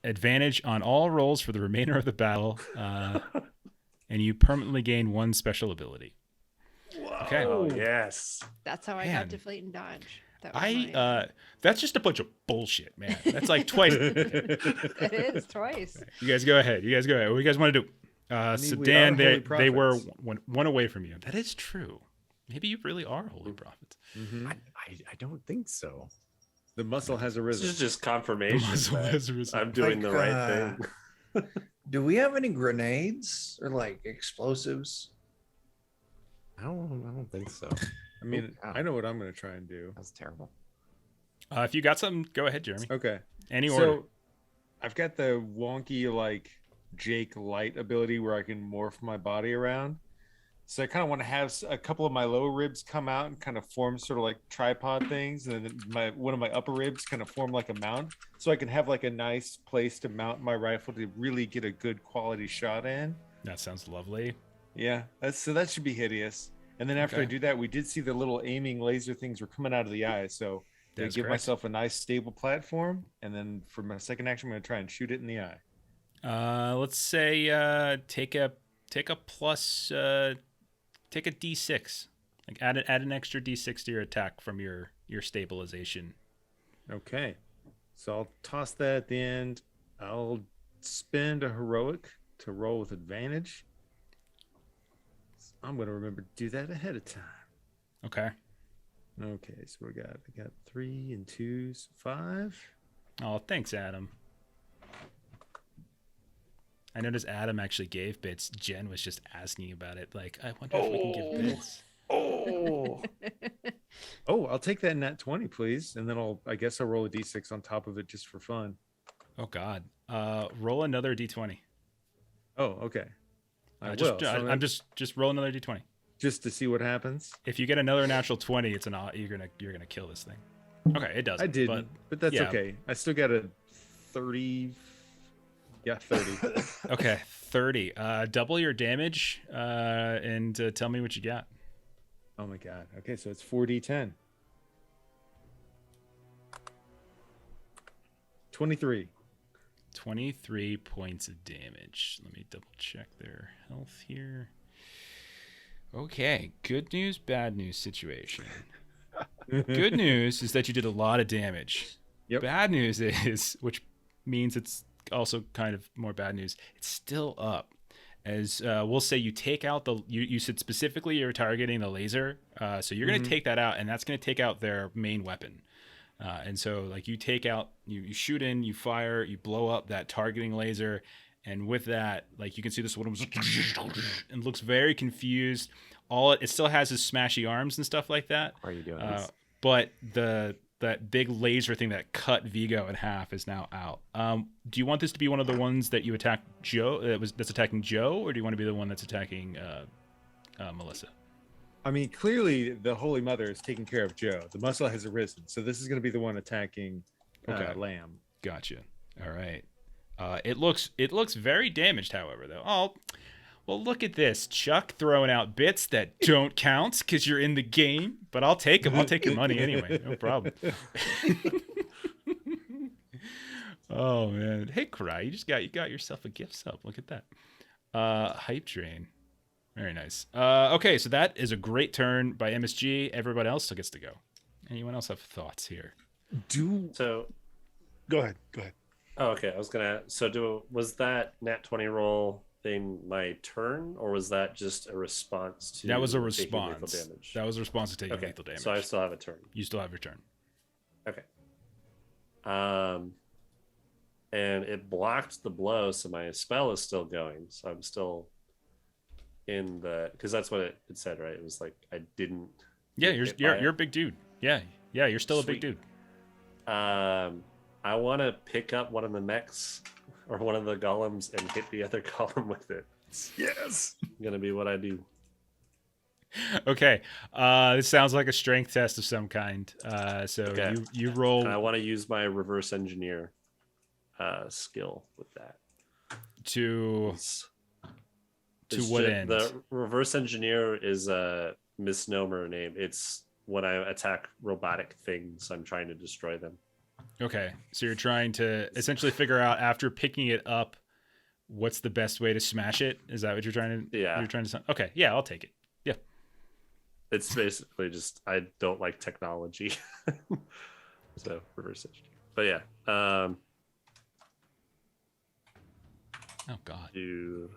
advantage on all rolls for the remainder of the battle, and you permanently gain 1 special ability. Whoa. Okay. Oh, yes. That's how I Man. got Deflate and Dodge. That was That's just a bunch of bullshit, man. That's like twice. It is twice. You guys go ahead. What do you guys want to do? So we Dan, are holy they were prophets. one away from you. That is true. Maybe you really are holy prophets. I don't think so. The muscle has This arisen. is just confirmation Muscle that has arisen. I'm doing Like, the right thing. Do we have any grenades or like explosives? I don't think so. I mean, Ow. I know what I'm going to try and do. That's terrible. If you got something, go ahead, Jeremy. Okay. Any order. So I've got the wonky, like, Jake Light ability where I can morph my body around. So I kind of want to have a couple of my lower ribs come out and kind of form sort of like tripod things, and then one of my upper ribs kind of form like a mount, so I can have like a nice place to mount my rifle to really get a good quality shot in. That sounds lovely. Yeah, that should be hideous. And then after I Okay. do that, we did see the little aiming laser things were coming out of the eyes, so I That's give correct. myself a nice stable platform, and then for my second action, I'm going to try and shoot it in the eye. Let's say take a plus. Take a D6. Like add an extra D6 to your attack from your stabilization. Okay, so I'll toss that at the end. I'll spend a heroic to roll with advantage. I'm going to remember to do that ahead of time. Okay. Okay, so I got 3 and 2, so 5. Oh, thanks, Adam. I noticed Adam actually gave bits. Jen was just asking about it. Like, I wonder if we can give bits. Oh, I'll take that nat 20, please, and then I guess I'll roll a d6 on top of it just for fun. Oh God. Roll another D20. Oh, okay. I just, will. So I'm just roll another D20. just to see what happens. If you get another natural 20, it's you're gonna kill this thing. Okay, it does. I didn't, but that's yeah. okay. I still got a 30. Yeah, 30. Okay, 30. Double your damage, and tell me what you got. Oh my god. Okay, so it's 4d10. 23. 23 points of damage. Let me double check their health here. Okay, good news, bad news situation. Good news is that you did a lot of damage. Yep. Bad news is, which means it's also kind of more bad news, it's still up. As we'll say, you take out you said specifically you're targeting the laser, so you're going to take that out, and that's going to take out their main weapon. And so, like, you take out, you shoot in, you fire, you blow up that targeting laser, And with that, like you can see this one was and looks very confused. It still has his smashy arms and stuff like that. Why are you doing this? But that big laser thing that cut Vigo in half is now out. Do you want this to be one of the ones that you attack Joe? That's attacking Joe, or do you want to be the one that's attacking Melissa? I mean, clearly the Holy Mother is taking care of Joe. The muscle has arisen, so this is going to be the one attacking Lamb. Gotcha. All right. It looks very damaged, however, though. Oh, well, look at this. Chuck throwing out bits that don't count because you're in the game, but I'll take them. I'll take your money anyway. No problem. Oh, man. Hey, Cry, you got yourself a gift sub. Look at that. Hype train. Very nice. Okay, so that is a great turn by MSG. Everybody else still gets to go. Anyone else have thoughts here? So, Go ahead. oh, okay. I was gonna. So, was that nat 20 roll thing my turn, or was that just a response to? That was a taking response. lethal damage? That was a response to taking Okay, lethal damage. so I still have a turn. You still have your turn. Okay. And it blocked the blow, so my spell is still going. So I'm still in the, because that's what it said, right? It was like I didn't. Yeah, get hit by you're a it. big dude. Yeah, you're still a big Sweet. dude. I want to pick up one of the mechs or one of the golems and hit the other golem with it. Yes. Gonna be what I do. Okay, this sounds like a strength test of some kind. So Okay. you roll And I want to use my reverse engineer skill with that. to It's what ju- end? The reverse engineer is a misnomer name. It's when I attack robotic things, I'm trying to destroy them. Okay, so you're trying to essentially figure out after picking it up, what's the best way to smash it? Is that what you're trying to? Yeah. You're trying to. Okay, yeah, I'll take it. Yeah. It's basically just I don't like technology, so reverse engineer. But yeah, Oh God. do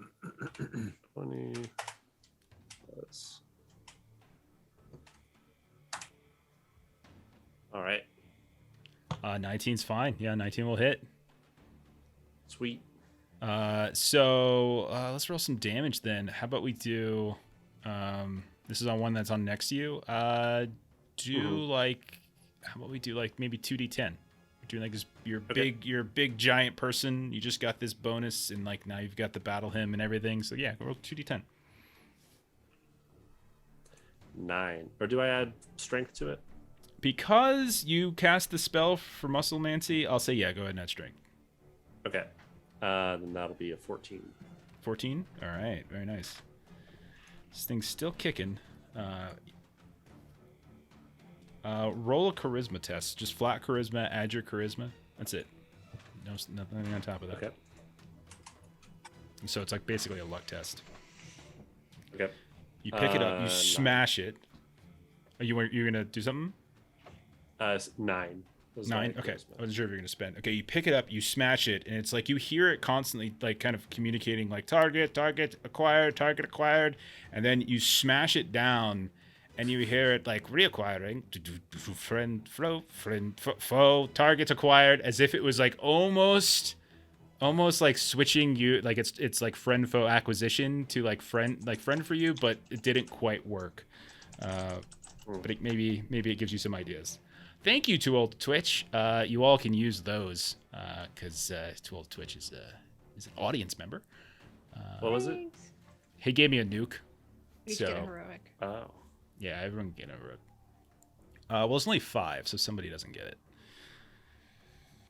20 plus. All right, 19's fine. Yeah, 19 will hit. sweet. So let's roll some damage then. How about we do? This is on one that's on next to you. Like, how about we do like maybe 2d10? You're doing like this. You're a big giant person. You just got this bonus, and like now you've got the battle hymn and everything. So yeah, roll 2d10. 9. Or do I add strength to it? Because you cast the spell for Musclemancy, I'll say yeah. Go ahead and add strength. Okay, then that'll be a 14. 14. All right, very nice. This thing's still kicking. Roll a charisma test. Just flat charisma. Add your charisma. That's it. Nothing on top of that. Okay. So it's like basically a luck test. Okay. You pick it up. You 9. smash it. Are you gonna do something? 9. Was 9. my Okay. charisma. I wasn't sure if you're gonna spend. Okay. You pick it up. You smash it, and it's like you hear it constantly, like kind of communicating, like target acquired, and then you smash it down. And you hear it like reacquiring, friend, foe, targets acquired, as if it was like almost like switching you, like it's like friend foe acquisition to like friend for you, but it didn't quite work. But maybe it gives you some ideas. Thank you, Too Old to Twitch. You all can use those because Too Old to Twitch is an audience member. What was it? Thanks. He gave me a nuke. We So- get a heroic. Oh. Yeah, everyone can get over it. Well, it's only 5, so somebody doesn't get it.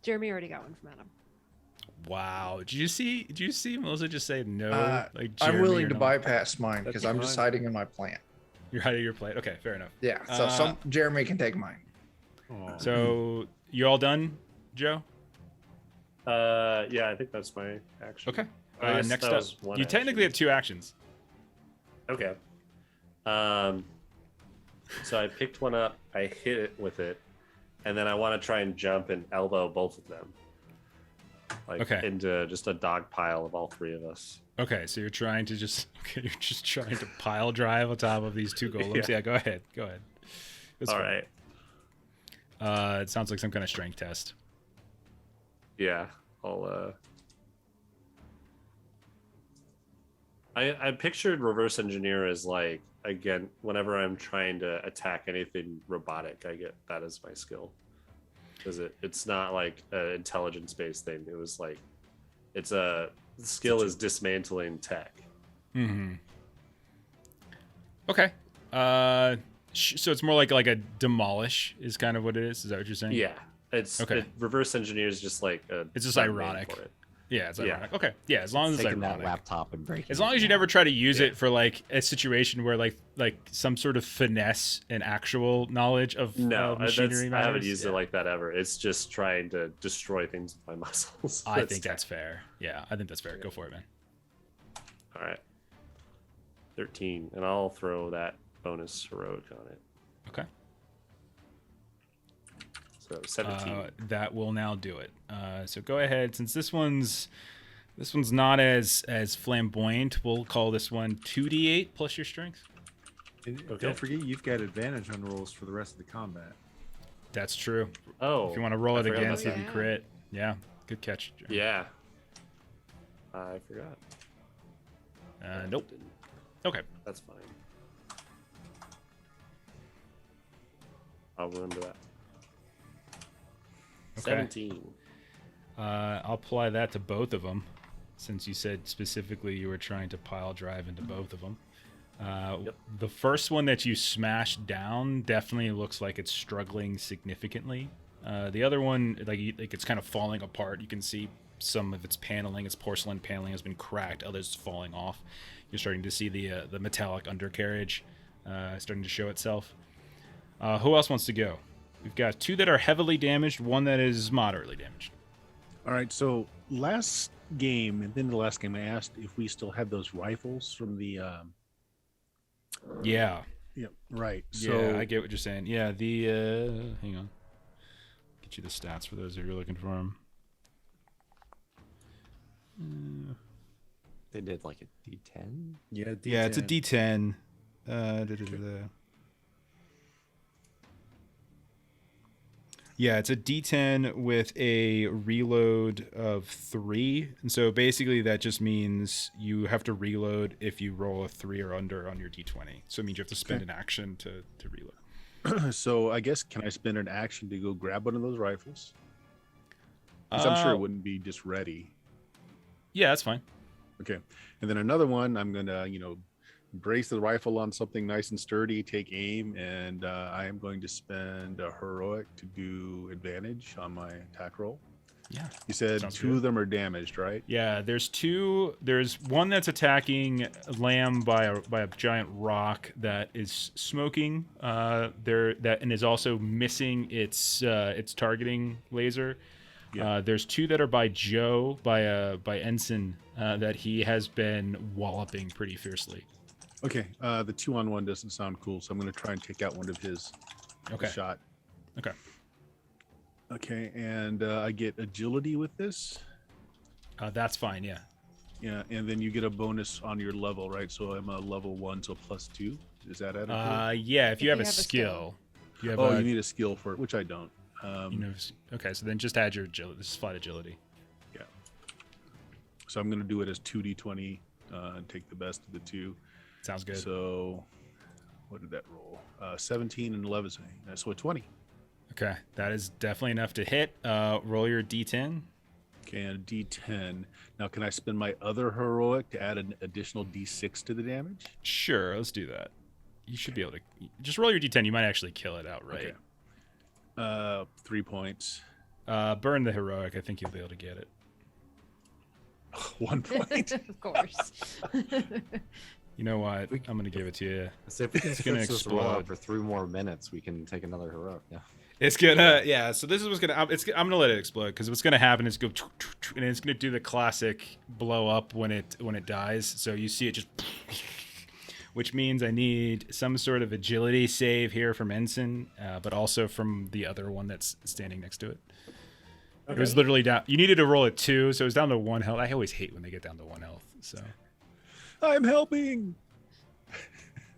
Jeremy already got one from Adam. Wow. Did you see Melissa just say no? Like I'm Jeremy willing or to no? bypass mine because That's I'm just fine. hiding in my plant. You're hiding your plate. Okay, fair enough. Yeah, so Jeremy can take mine. So you all done, Joe? Yeah, I think that's my action. Okay. I guess Next that up, was one you technically have action. 2 actions. Okay. So I picked one up, I hit it with it, and then I want to try and jump and elbow both of them. Like Okay. into just a dog pile of all 3 of us. Okay, so you're trying to you're just trying to pile drive on top of these 2 golems. Yeah, go ahead. That's All fine. right. It sounds like some kind of strength test. Yeah. I'll I pictured reverse engineer as like, again, whenever I'm trying to attack anything robotic, I get that as my skill. Because it's not like an intelligence based thing. It was like, it's a skill is dismantling tech. Mm-hmm. Okay. So it's more like a demolish is kind of what it is. Is that what you're saying? Yeah. It's okay. Reverse engineer is just like it's just ironic. For it. Yeah, it's ironic. Okay. Yeah, as long as it's taking ironic. that laptop and breaking. As long as you never try to use it for like a situation where like some sort of finesse and actual knowledge of machinery matters. I haven't used it like that ever. It's just trying to destroy things with my muscles. I think that's fair. Yeah, I think that's fair. Go for it, man. All right. 13, and I'll throw that bonus heroic on it. Okay. So 17. That will now do it. So go ahead, since this one's not as flamboyant, we'll call this one 2d8 plus your strength. And don't forget, you've got advantage on rolls for the rest of the combat. That's true. Oh, if you want to roll it again, see if you that. crit. Yeah, good catch. Jeremy. Yeah. I forgot. Nope. Okay. That's fine. I'll remember that. Okay. 17. I'll apply that to both of them, since you said specifically you were trying to pile drive into both of them. Yep. The first one that you smashed down definitely looks like it's struggling significantly. The other one, like it's kind of falling apart. You can see some of its paneling, its porcelain paneling has been cracked. Others falling off. You're starting to see the metallic undercarriage starting to show itself. Who else wants to go? We've got 2 that are heavily damaged, 1 that is moderately damaged. All right, so last game, and then the last game, I asked if we still had those rifles from the. Yeah. Yeah. Right. So Yeah, I get what you're saying. Yeah, the hang on, get you the stats for those if you're looking for them. They did like a D10. Yeah, D10. Yeah, it's a D10. Yeah, it's a D10 with a reload of 3. And so basically that just means you have to reload if you roll a 3 or under on your D20. So it means you have to spend an action to reload. So I guess, can I spend an action to go grab one of those rifles? Because I'm sure it wouldn't be just ready. Yeah, that's fine. Okay. And then another one, I'm going to, brace the rifle on something nice and sturdy, take aim, and I am going to spend a heroic to do advantage on my attack roll. Yeah. You said Sounds 2 good. of them are damaged, right? Yeah, there's 2. There's one that's attacking Lamb by a giant rock that is smoking. And is also missing its targeting laser. Yeah. There's 2 that are by Joe by Ensen that he has been walloping pretty fiercely. Okay. The 2-on-1 doesn't sound cool, so I'm going to try and take out one of his shot. Okay. Okay, and I get agility with this. That's fine. Yeah. Yeah, and then you get a bonus on your level, right? So I'm a level 1, so +2. Is that adequate? Yeah. If you have a skill, you have. You need a skill for it, which I don't. Okay, so then just add your agility. This is flat agility. Yeah. So I'm going to do it as 2d20 and take the best of the 2. Sounds good. So what did that roll? 17 and 11, so a 20. Okay, that is definitely enough to hit. Roll your D10. Okay, and a D10. Now, can I spend my other heroic to add an additional D6 to the damage? Sure, let's do that. You should be able to just roll your D10. You might actually kill it outright. Okay. 3 points. Burn the heroic. I think you'll be able to get it. 1 point. Of course. You know what? I'm gonna give it to you. So if we can It's gonna finish this roll explode. for 3 more minutes, we can take another heroic. Yeah. It's gonna So this is what's gonna. I'm gonna let it explode because what's gonna happen is go and it's gonna do the classic blow up when it dies. So you see it just, which means I need some sort of agility save here from Ensign, but also from the other one that's standing next to it. Okay. It was literally down. You needed to roll a 2, so it was down to 1 health. I always hate when they get down to 1 health. So. I'm helping.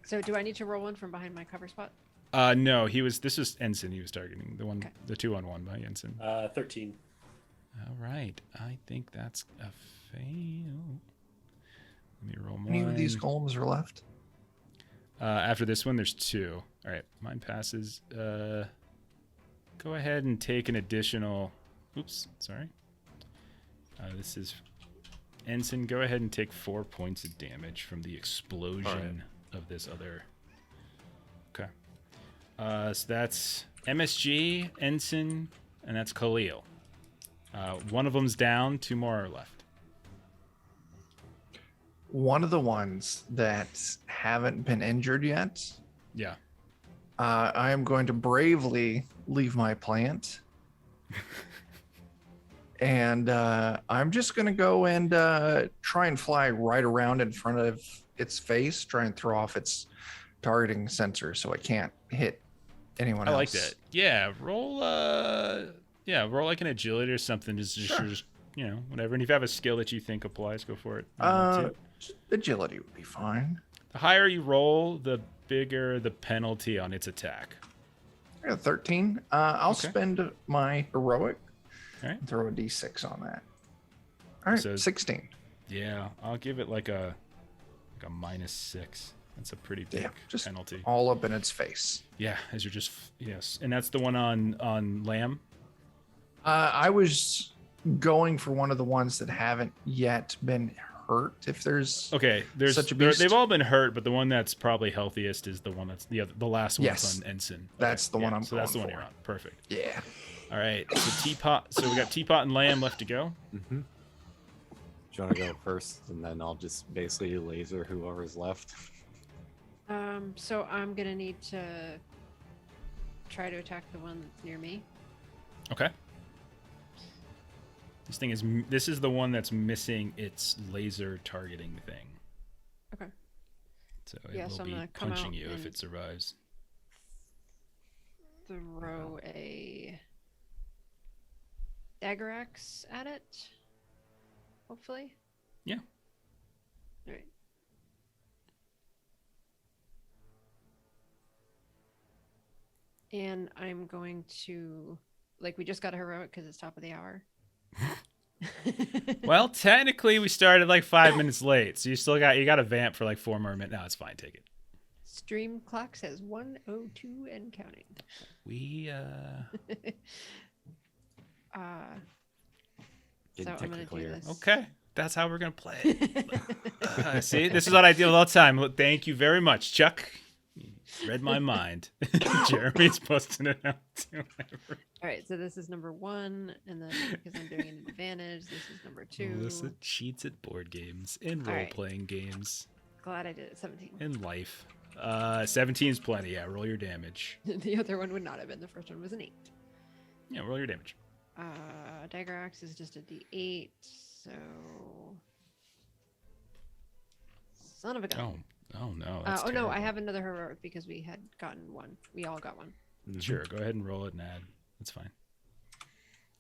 So do I need to roll one from behind my cover spot? No, this was Ensign he was targeting. The one, Okay. the 2-on-1 by Ensign. 13. All right. I think that's a fail. Let me roll How many of these one. golems are left? After this one, there's 2. All right, mine passes. Go ahead and take an additional. Oops, sorry. This is Ensign. Go ahead and take 4 points of damage from the explosion of this other. Okay. So that's MSG, Ensign, and that's Khalil. One of them's down. 2 more are left. One of the ones that haven't been injured yet, Yeah. I am going to bravely leave my plant. And I'm just going to go and try and fly right around in front of its face, try and throw off its targeting sensor so it can't hit anyone I else. like that. Yeah, roll roll like an agility or something. Just you know, whatever. And if you have a skill that you think applies, go for it. Agility would be fine. The higher you roll, the bigger the penalty on its attack. I got 13. I'll Okay. spend my heroic All right. and throw a d6 on that. All right, So- 16. Yeah, I'll give it like a -6. That's a pretty big Yeah, just penalty. all up in its face. Yeah, as you're just yes, and that's the one on Lamb. I was going for one of the ones that haven't yet been hurt. If there's Okay, there's Such a they've beast. all been hurt, but the one that's probably healthiest is the one that's the last one Yes. on Ensign. That's the one I'm So that's the going one you're for. on. Perfect. yeah. All right, so Teapot. So we got Teapot and Lamb left to go. Mm-hmm. Do you want to go first, and then I'll just basically laser whoever's left? So I'm gonna need to try to attack the one that's near me. Okay. This is the one that's missing its laser targeting thing. Okay. So it Yeah, will so I'm be gonna come punching out you if and- it survives. Throw a dagger axe at it. Hopefully. Yeah. All right. And I'm going to, like, we just got a heroic because it's top of the hour. Well, technically, we started like 5 minutes late, so you got a vamp for like 4 more minutes. No, it's fine. Take it. Stream clock says 1:02 and counting. We So I'm gonna do this. okay. That's how we're gonna play it. See, this is what I deal with all the time. Well, thank you very much, Chuck. You read my mind. Jeremy's posting it out too. All right, so this is number 1, and then because I'm doing an advantage, this is number 2. Melissa cheats at board games and All right. role-playing games Glad I did it. 17. in life. 17 is plenty. Yeah, roll your damage. The other one would not have been. The first one was an 8. Yeah, roll your damage. Dagger axe is just a d8, so son of a gun. Oh no. That's Oh no, I terrible. have another heroic because we had gotten one. We all got one. Sure, go ahead and roll it and add. That's fine.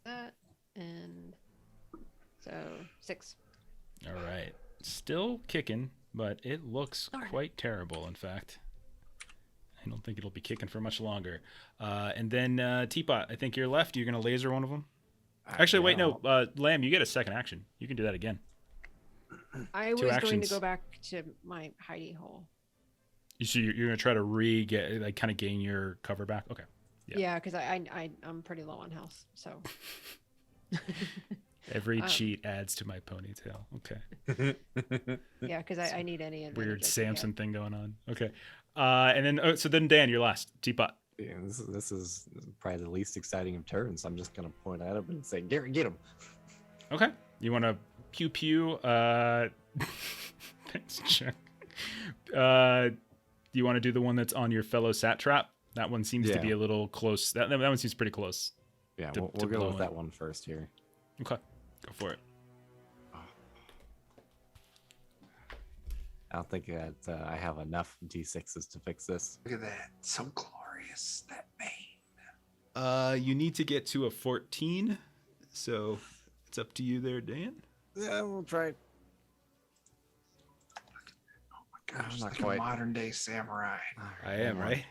That and so 6. All right. Still kicking, but it looks Darn it. quite terrible, in fact. I don't think it'll be kicking for much longer. And then Teapot, I think you're left. You're going to laser one of them. Actually, wait, no. Lamb, you get a second action. You can do that again. I was Two going to actions. go back to my hidey hole. So you're going to try to kind of gain your cover back? Okay. Yeah. Yeah, because I'm pretty low on health, so Every Um, cheat adds to my ponytail. Okay. yeah, because I need any advantage I Weird can Samson get. thing going on. Okay. And then, so then Dan, you're last. Teapot. Yeah, this is probably the least exciting of turns. I'm just gonna point at him and say, "Gary, get him." Okay. You want to pew pew? Thanks, Chuck. Do you want to do the one that's on your fellow satrap? That one seems to Yeah. be a little close. That one seems pretty close. Yeah, To- we'll to go blow with it. that one first here. Okay. Go for it. I don't think that I have enough D6s to fix this. Look at that. So glorious. That mane. You need to get to a 14. So it's up to you there, Dan. Yeah, we'll try. Oh my gosh, not like quite. a modern day samurai. I am, right?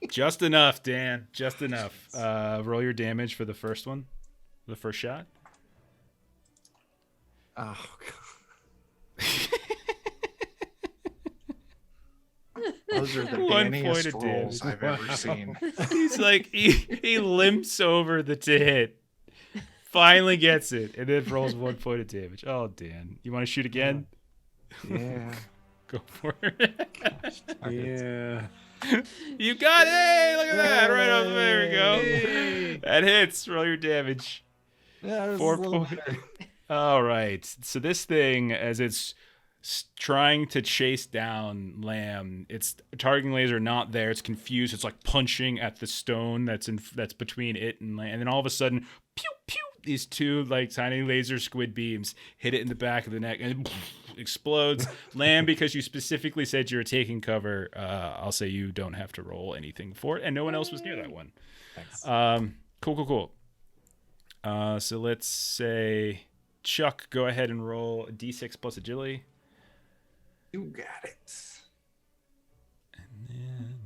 Just enough, Dan. Just enough. Roll your damage for the first one. The first shot. Oh, God. Those are the 1 point dandiest of rolls damage. I've ever seen. He's like, he limps over to hit. Finally gets it, and then rolls 1 point of damage. Oh, Dan. You want to shoot again? Yeah. Go for it. Yeah. You got it! Hey, look at that! Right off. There we go. That hits. Roll your damage. Yeah, this 4 is a little points. better. All right. So this thing, as it's trying to chase down Lamb, its targeting laser not there. It's confused. It's like punching at the stone that's between it and Lamb. And then all of a sudden, pew pew, these two like tiny laser squid beams hit it in the back of the neck and it explodes. Lamb, because you specifically said you were taking cover, I'll say you don't have to roll anything for it, and no one else was near that one. Thanks. Cool. So let's say Chuck, go ahead and roll a d6 plus agility. You got it. And then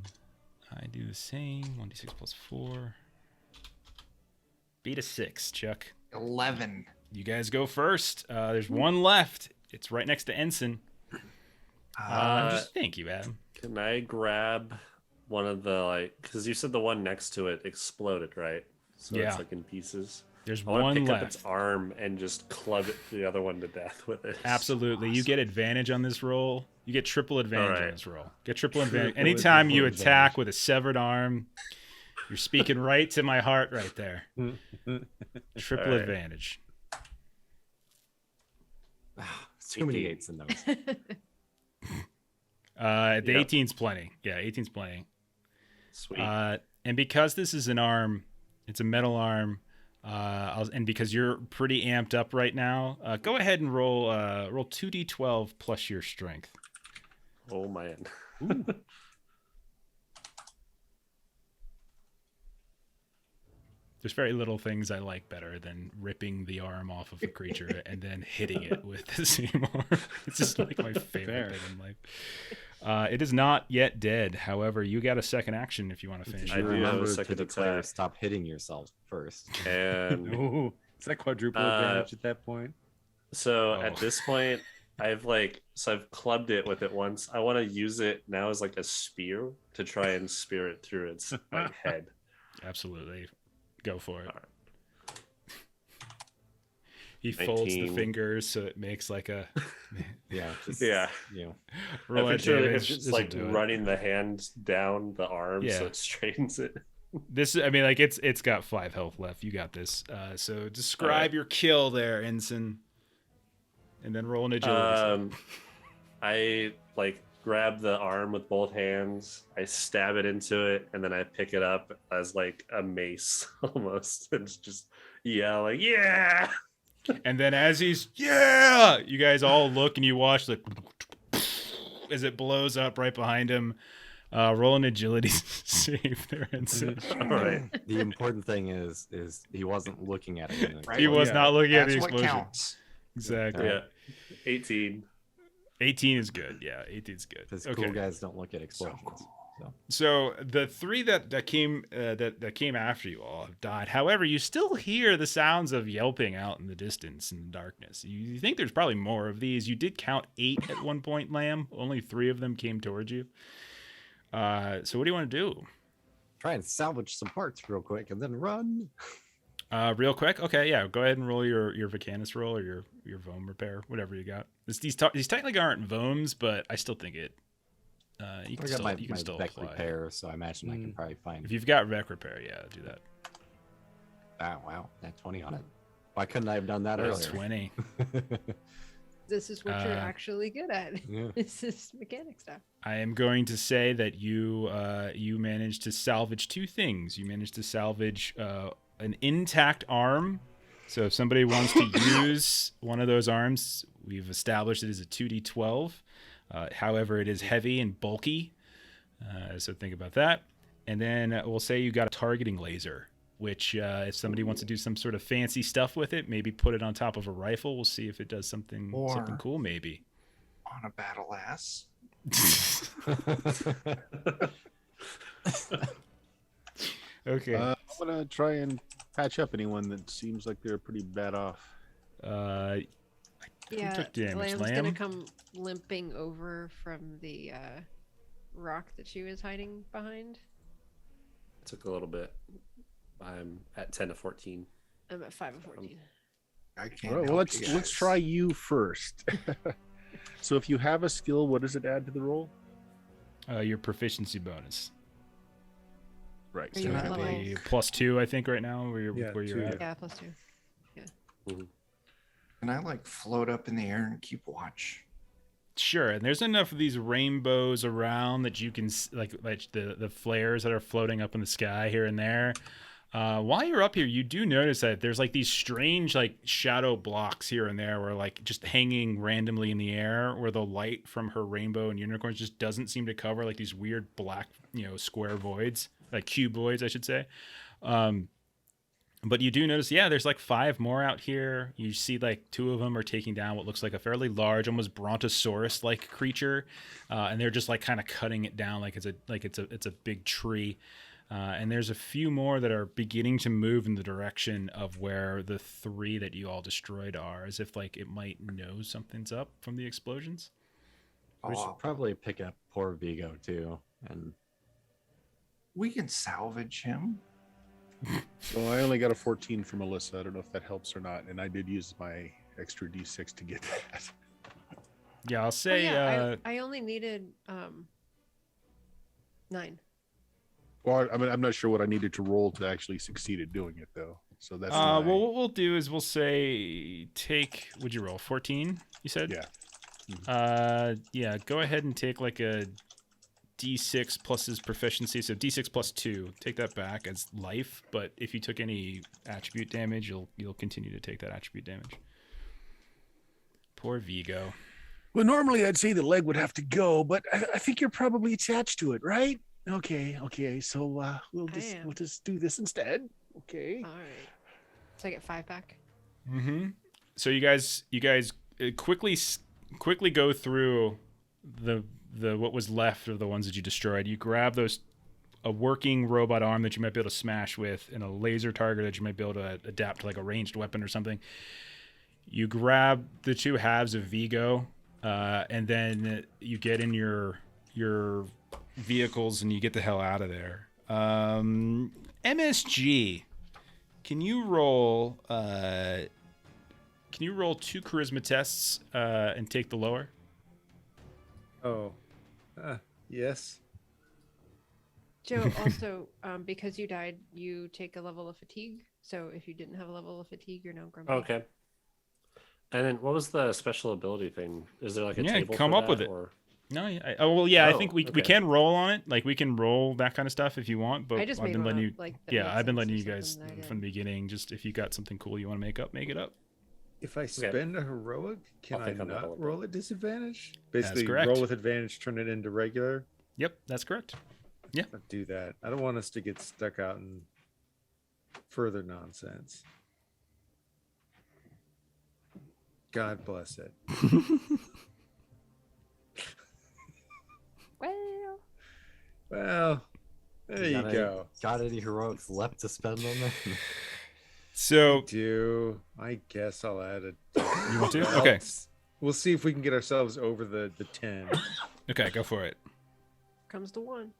I do the same. 1d6 plus 4. Beat a 6, Chuck. 11. You guys go first. There's one left. It's right next to Ensign. Thank you, Adam. Can I grab one of the, because you said the one next to it exploded, right? So Yeah. it's like in pieces. There's I want one to pick left. up its arm and just club the other one to death with it. Absolutely. You get advantage on this roll. You get triple advantage on Alright. this roll. Get triple advantage. Triple Anytime you advantage. attack with a severed arm, you're speaking right to my heart right there. Triple Alright. advantage. Too many 8s in those. The Yep. 18's plenty. Yeah, 18's plenty. Sweet. And because this is an arm, it's a metal arm, and because you're pretty amped up right now, go ahead and roll 2d12 plus your strength. Oh, man. There's very little things I like better than ripping the arm off of a creature and then hitting it with the same arm. It's just like my favorite thing in life. It is not yet dead. However, you got a second action if you want to finish I it. do have a Remember to second declare attack. stop hitting yourself first. And Ooh, is that quadruple advantage at that point? so Oh. at this point, I've clubbed it with it once. I want to use it now as like a spear to try and spear it through its like head. Absolutely. Go for it. All right. He folds the 19. fingers so it makes like a Yeah. Just, Yeah. You know, roll I'm that sure damage. it's just This'll like do it. running the hand down the arm Yeah. so it straightens it. This, I mean, like it's got 5 health left. You got this. So describe your kill there, Ensign, and then roll an agility. I grab the arm with both hands, I stab it into it, and then I pick it up as like a mace almost. It's just yeah. And then as he's you guys all look and you watch like as it blows up right behind him. Roll an agility save there, Ensign. All right. the important thing is he wasn't looking at it. Right. He was Yeah. not looking at That's the what explosion. counts. Exactly. Yeah. 18. 18 is good. Yeah, 18 is good. Because Okay. cool guys don't look at explosions. So. So the 3 that came after you all have died. However, you still hear the sounds of yelping out in the distance in the darkness. You think there's probably more of these. You did count 8 at one point, Lamb. Only 3 of them came towards you. So what do you want to do? Try and salvage some parts real quick and then run. Real quick. Okay, yeah. Go ahead and roll your Vacanus roll or your Vohm repair, whatever you got. These technically aren't Vohms, but I still think it. You can I got still, my, you can my still Vec apply. repair, so I imagine I can probably find. If you've got Vec repair, yeah, do that. Wow, that 20 on it. Why couldn't I have done that That's earlier? 20. This is what you're Uh, actually good at. Yeah. This is mechanic stuff. I am going to say that you managed to salvage 2 things. You managed to salvage an intact arm. So if somebody wants to use one of those arms, we've established it as a 2d12. However, it is heavy and bulky. So think about that. And then we'll say you got a targeting laser, which if somebody wants to do some sort of fancy stuff with it, maybe put it on top of a rifle. We'll see if it does something Or- cool, maybe. On a battle ass. Okay. I'm gonna try and patch up anyone that seems like they're pretty bad off. Yeah, took damage, Lamb's Lamb? gonna come limping over from the rock that she was hiding behind? It took a little bit. I'm at 10 of 14. I'm at 5 of 14. I can't. All right, well, let's try you first. So if you have a skill, what does it add to the roll? Your proficiency bonus. Right. Are So you it'd at level- be- A +2, I think, right now, where you're, Yeah, where you're 2, at. yeah. Yeah, +2. Can I like float up in the air and keep watch? Sure, and there's enough of these rainbows around that you can like the flares that are floating up in the sky here and there. While you're up here, you do notice that there's like these strange like shadow blocks here and there, where like just hanging randomly in the air, where the light from her rainbow and unicorns just doesn't seem to cover, like these weird black, square voids, like cuboids, I should say. But you do notice, there's like 5 more out here. You see like 2 of them are taking down what looks like a fairly large, almost brontosaurus-like creature, and they're just like kind of cutting it down like it's a big tree. And there's a few more that are beginning to move in the direction of where the 3 that you all destroyed are, as if like it might know something's up from the explosions. We should probably pick up poor Vigo too, and We can salvage him. So I only got a 14 from Melissa. I don't know if that helps or not, and I did use my extra d6 to get that. Yeah, I'll Oh, say. yeah, I only needed 9. Well, I mean, I'm not sure what I needed to roll to actually succeed at doing it, though. So that's Well, what we'll do is we'll say take. Would you roll 14? You said. Yeah. Yeah. Go ahead and take like a D6 plus his proficiency, so D6 plus 2. Take that back as life, but if you took any attribute damage, you'll continue to take that attribute damage. Poor Vigo. Well, normally I'd say the leg would have to go, but I think you're probably attached to it, right? Okay. So we'll just do this instead. Okay. All right. So I get 5 back. Mm-hmm. So you guys quickly go through the what was left of the ones that you destroyed. You grab a working robot arm that you might be able to smash with, and a laser target that you might be able to adapt to like a ranged weapon or something. You grab the 2 halves of Vigo, and then you get in your vehicles and you get the hell out of there. MSG, can you roll 2 charisma tests and take the lower? Oh, yes. Joe, also, because you died, you take a level of fatigue. So if you didn't have a level of fatigue, you're now grumpy. Okay. And then what was the special ability thing? Is there like a table come for up with that, it. or- No, I think we okay. can roll on it. Like we can roll that kind of stuff if you want. But I just I've made been one letting up, you. like, that Yeah, made I've been sense letting or you guys something that I from the beginning. Just if you got something cool you want to make it up. If I spend a heroic, can I'll I think on that a not little roll at disadvantage? That's Basically, correct. roll with advantage, turn it into regular. Yep, that's correct. I'll do that. I don't want us to get stuck out in further nonsense. God bless it. Well, Well, there you go. Got any heroics left to spend on that? So I guess I'll add it. you want to? Okay. We'll see if we can get ourselves over the 10. Okay, go for it. comes to 1.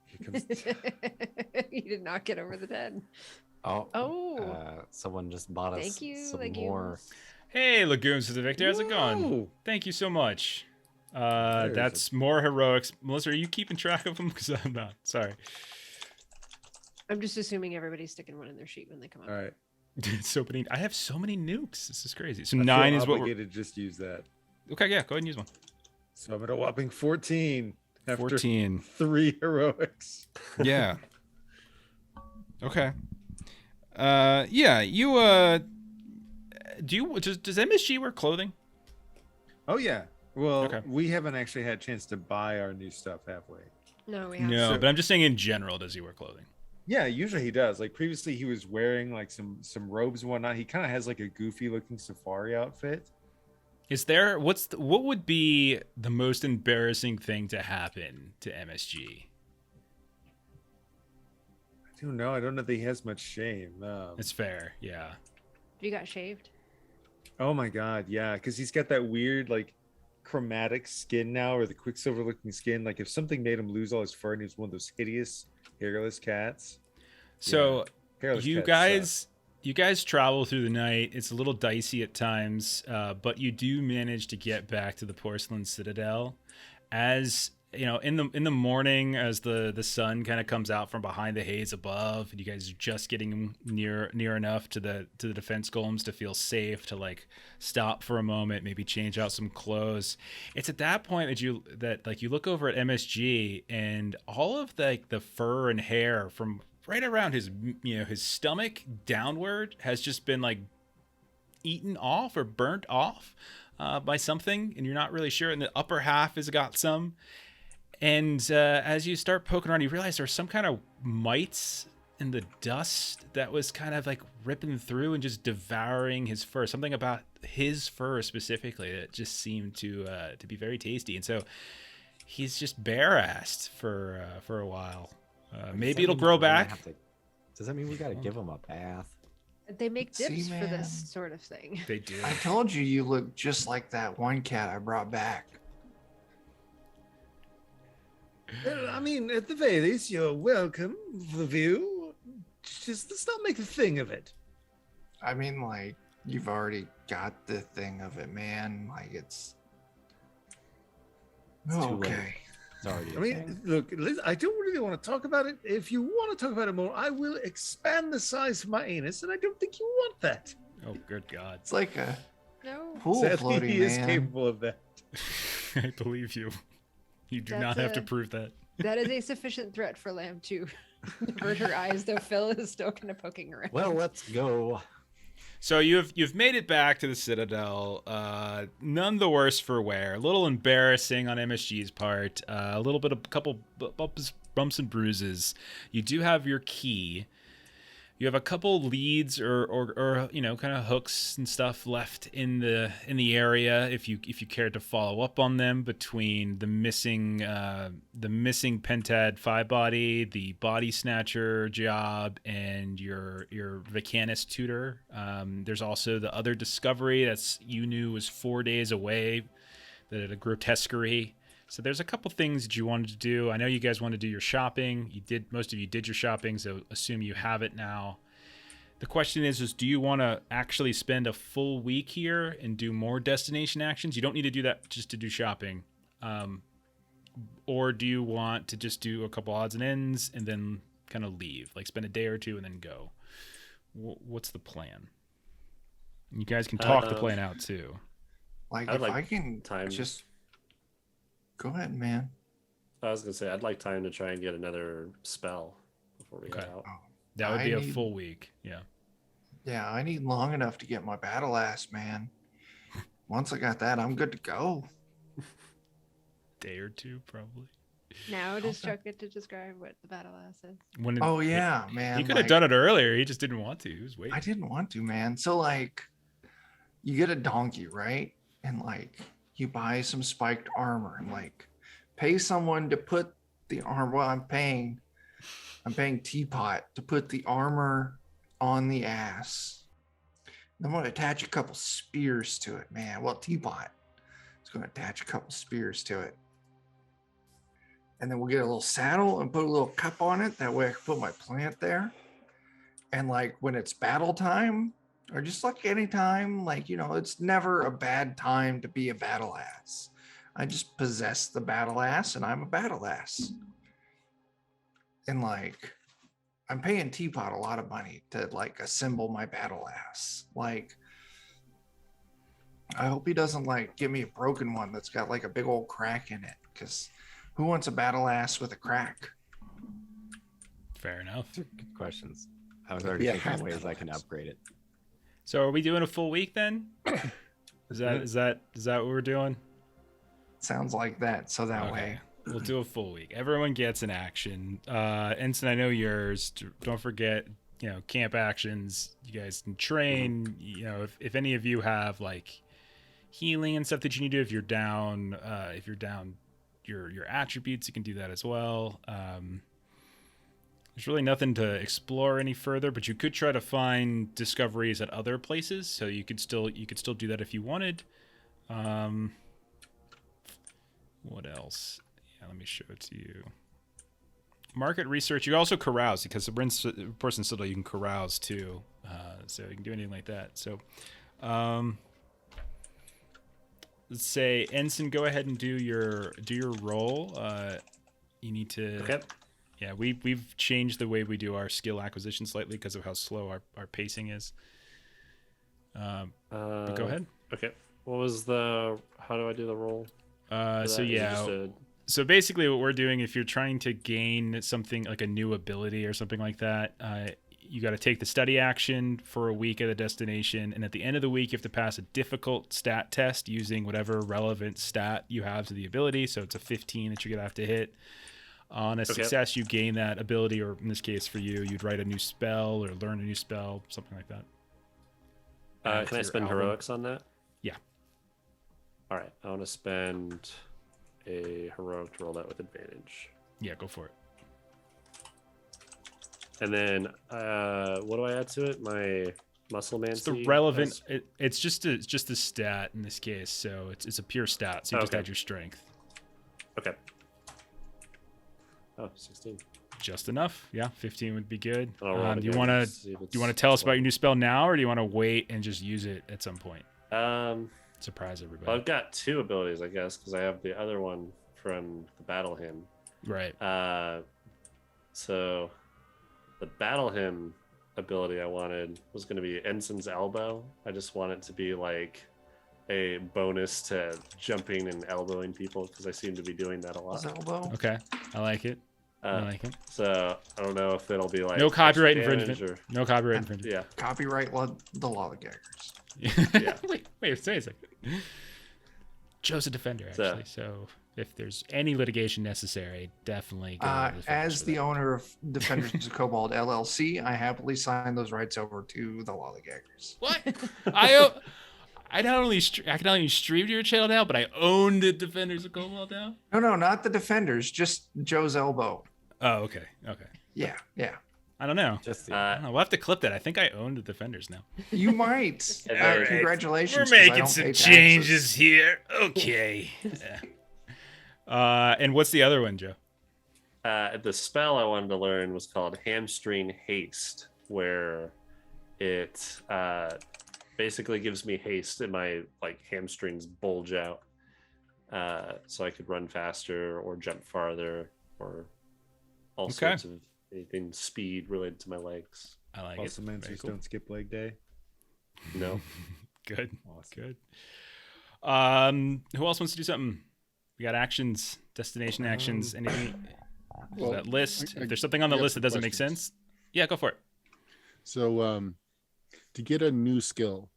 Here comes You did not get over the 10. Oh. Someone just bought us Thank you, some Legumes. more. Hey, Lagoons to the Victor. How's it going? Whoa. Thank you so much. There's That's more heroics. Melissa, are you keeping track of them? Because I'm not. Sorry. I'm just assuming everybody's sticking one in their sheet when they come up. All right. So many. I have so many nukes. This is crazy. So I feel 9 is what we're. obligated to just use that. Okay, yeah. Go ahead and use one. So I'm at a whopping 14 after 14. 3 heroics. Yeah. Okay. Yeah. You. Does MSG wear clothing? Oh yeah. Well, Okay. we haven't actually had a chance to buy our new stuff halfway. No, we have. No, So- but I'm just saying in general, does he wear clothing? Yeah, usually he does. Like previously, he was wearing like some robes and whatnot. He kind of has like a goofy looking safari outfit. Is there what would be the most embarrassing thing to happen to MSG? I don't know. I don't know that he has much shame. It's fair, yeah. You got shaved? Oh my god, yeah, because he's got that weird like chromatic skin now, or the Quicksilver looking skin. Like if something made him lose all his fur and he was one of those hideous hairless cats. So Hairless you cats suck. you guys travel through the night. It's a little dicey at times, but you do manage to get back to the Porcelain Citadel. As you know, in the morning, as the sun kind of comes out from behind the haze above, and you guys are just getting near enough to the defense golems to feel safe to like stop for a moment, maybe change out some clothes. It's at that point that you look over at MSG, and all of the fur and hair from right around his stomach downward has just been like eaten off or burnt off by something, and you're not really sure. And the upper half has got some. And as you start poking around, you realize there's some kind of mites in the dust that was kind of like ripping through and just devouring his fur. Something about his fur specifically that just seemed to be very tasty. And so he's just bare-assed for a while. Maybe it'll grow back. Does that mean we got to give him a bath? They make dips for man. this sort of thing. They do. I told you you look just like that one cat I brought back. Well, I mean, at the very least, you're welcome for the view. Just let's not make a thing of it. I mean, like, you've already got the thing of it, man. Like, it's It's too late. okay. It's already a I mean, thing. look, I don't really want to talk about it. If you want to talk about it more, I will expand the size of my anus, and I don't think you want that. Oh, good God. It's like a No, pool Sadly, floating, he is man. capable of that. I believe you. You do That's not have to a- prove that. that is a sufficient threat for Lamb to avert her eyes, though Phil is still kind of poking around. Well, let's go. So you've made it back to the Citadel. None the worse for wear. A little embarrassing on MSG's part. A little bit of couple bumps and bruises. You do have your key. You have a couple leads or kind of hooks and stuff left in the area if you cared to follow up on them, between the missing Pentad 5 body, the body snatcher job, and your Vicanus tutor. There's also the other discovery that's you knew was 4 days away, the grotesquerie. So there's a couple things that you wanted to do. I know you guys want to do your shopping. Most of you did your shopping, so assume you have it now. The question is do you want to actually spend a full week here and do more destination actions? You don't need to do that just to do shopping. Or do you want to just do a couple odds and ends and then kind of leave, like spend a day or two and then go? What's the plan? You guys can talk the plan out too. Like, I'd if like I can time. just go ahead, man. I was gonna say I'd like time to try and get another spell before we head Okay. out. That would I be a need- full week. Yeah. Yeah, I need long enough to get my battle ass, man. Once I got that, I'm good to go. Day or two, probably. Now does Okay. Chuck get to describe what the battle ass is? When Oh yeah, man. he could have like, done it earlier. He just didn't want to. He was waiting. I didn't want to, man. So like, you get a donkey, right? And like, you buy some spiked armor and like, pay someone to put the armor. Well, I'm paying Teapot to put the armor on the ass. I'm going to attach a couple spears to it, man. Well, Teapot is going to attach a couple spears to it. And then we'll get a little saddle and put a little cup on it. That way I can put my plant there. And like when it's battle time, or just like any time, like, it's never a bad time to be a battle ass. I just possess the battle ass and I'm a battle ass. And like, I'm paying Teapot a lot of money to like assemble my battle ass. Like, I hope he doesn't like give me a broken one that's got like a big old crack in it. Because who wants a battle ass with a crack? Fair enough. These are good questions. I was already Yeah, thinking of have ways I battle can ass. upgrade it. So are we doing a full week then? Is that what we're doing? Sounds like that. So that Okay. way. We'll do a full week. Everyone gets an action. Ensign, I know yours. Don't forget, camp actions. You guys can train. If any of you have like healing and stuff that you need to do, if you're down your attributes, you can do that as well. There's really nothing to explore any further, but you could try to find discoveries at other places. So you could still do that if you wanted. What else? Yeah, let me show it to you. Market research. You can also carouse because the person Citadel you can carouse too. So you can do anything like that. So let's say Ensign, go ahead and do your roll. You need to. Okay. Yeah, we've changed the way we do our skill acquisition slightly because of how slow our pacing is. But go ahead. Okay. What was the? How do I do the roll? So yeah. So basically what we're doing, if you're trying to gain something like a new ability or something like that, you got to take the study action for a week at the destination. And at the end of the week, you have to pass a difficult stat test using whatever relevant stat you have to the ability. So it's a 15 that you're going to have to hit. On a success, you gain that ability, or in this case for you, you'd write a new spell or learn a new spell, something like that. Can I spend heroics on that? Yeah. All right. I want to spend a heroic to roll that with advantage. Yeah, go for it. And then what do I add to it? My Musclemancer. It's the relevant. It's just a stat in this case, so it's a pure stat. So you just add your strength. Okay. Oh, 16. Just enough. Yeah, 15 would be good. Do you want to tell us about your new spell now, or do you want to wait and just use it at some point? Surprise everybody. Well, I've got two abilities, I guess, because I have the other one from the Battle Hymn. Right. So the Battle Hymn ability I wanted was going to be Ensign's Elbow. I just want it to be like a bonus to jumping and elbowing people because I seem to be doing that a lot. Elbow. Okay, I like it. I like it. So I don't know if it'll be like no copyright infringement. No copyright infringement. Yeah. Copyright the Lollygaggers. Yeah. wait a second. Joe's a defender, actually. So if there's any litigation necessary, definitely go to the as the owner of Defenders of Cobalt LLC, I happily signed those rights over to the Lollygaggers. What? I can not only stream to your channel now, but I own the Defenders of Cobalt now. No, not the Defenders, just Joe's Elbow. Oh, okay. Yeah. I don't know. I don't know. We'll have to clip that. I think I own the Defenders now. You might. Right. Congratulations. We're making some changes here. Okay. And what's the other one, Joe? The spell I wanted to learn was called Hamstring Haste, where it basically gives me haste and my hamstrings bulge out, so I could run faster or jump farther or all sorts of anything speed related to my legs. I like it. Musclemancers don't skip leg day. No. Good. Awesome. Good. Who else wants to do something? We got actions, destination actions, anything. That list. If there's something on the list that doesn't make sense, yeah, go for it. So, to get a new skill,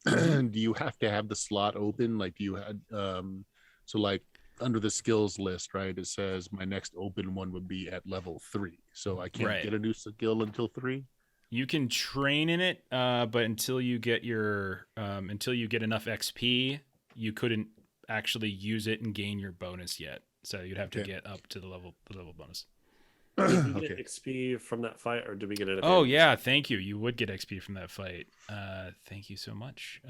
do you have to have the slot open? Like, do you had so like under the skills list, right? It says my next open one would be at level 3. So I can't get a new skill until 3. You can train in it, but until you get enough XP, you couldn't actually use it and gain your bonus yet. So you'd have to get up to the level bonus. Did we get XP from that fight, or did we get it? Oh yeah, thank you. You would get XP from that fight. Thank you so much.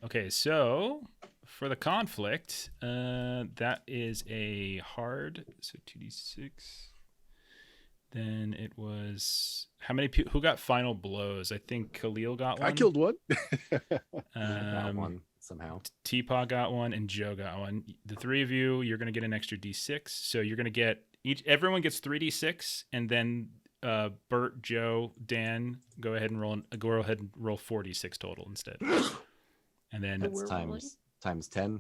Okay, so for the conflict, that is a hard. So 2d6. Then it was how many people? Who got final blows? I think Khalil got one. I killed one. Got one somehow. Teapot got one, and Joe got one. The three of you, you're gonna get an extra d6. So you're gonna get everyone gets 3d6, and then Bert, Joe, Dan, go ahead and roll 4d6 total instead. And then it's times 10.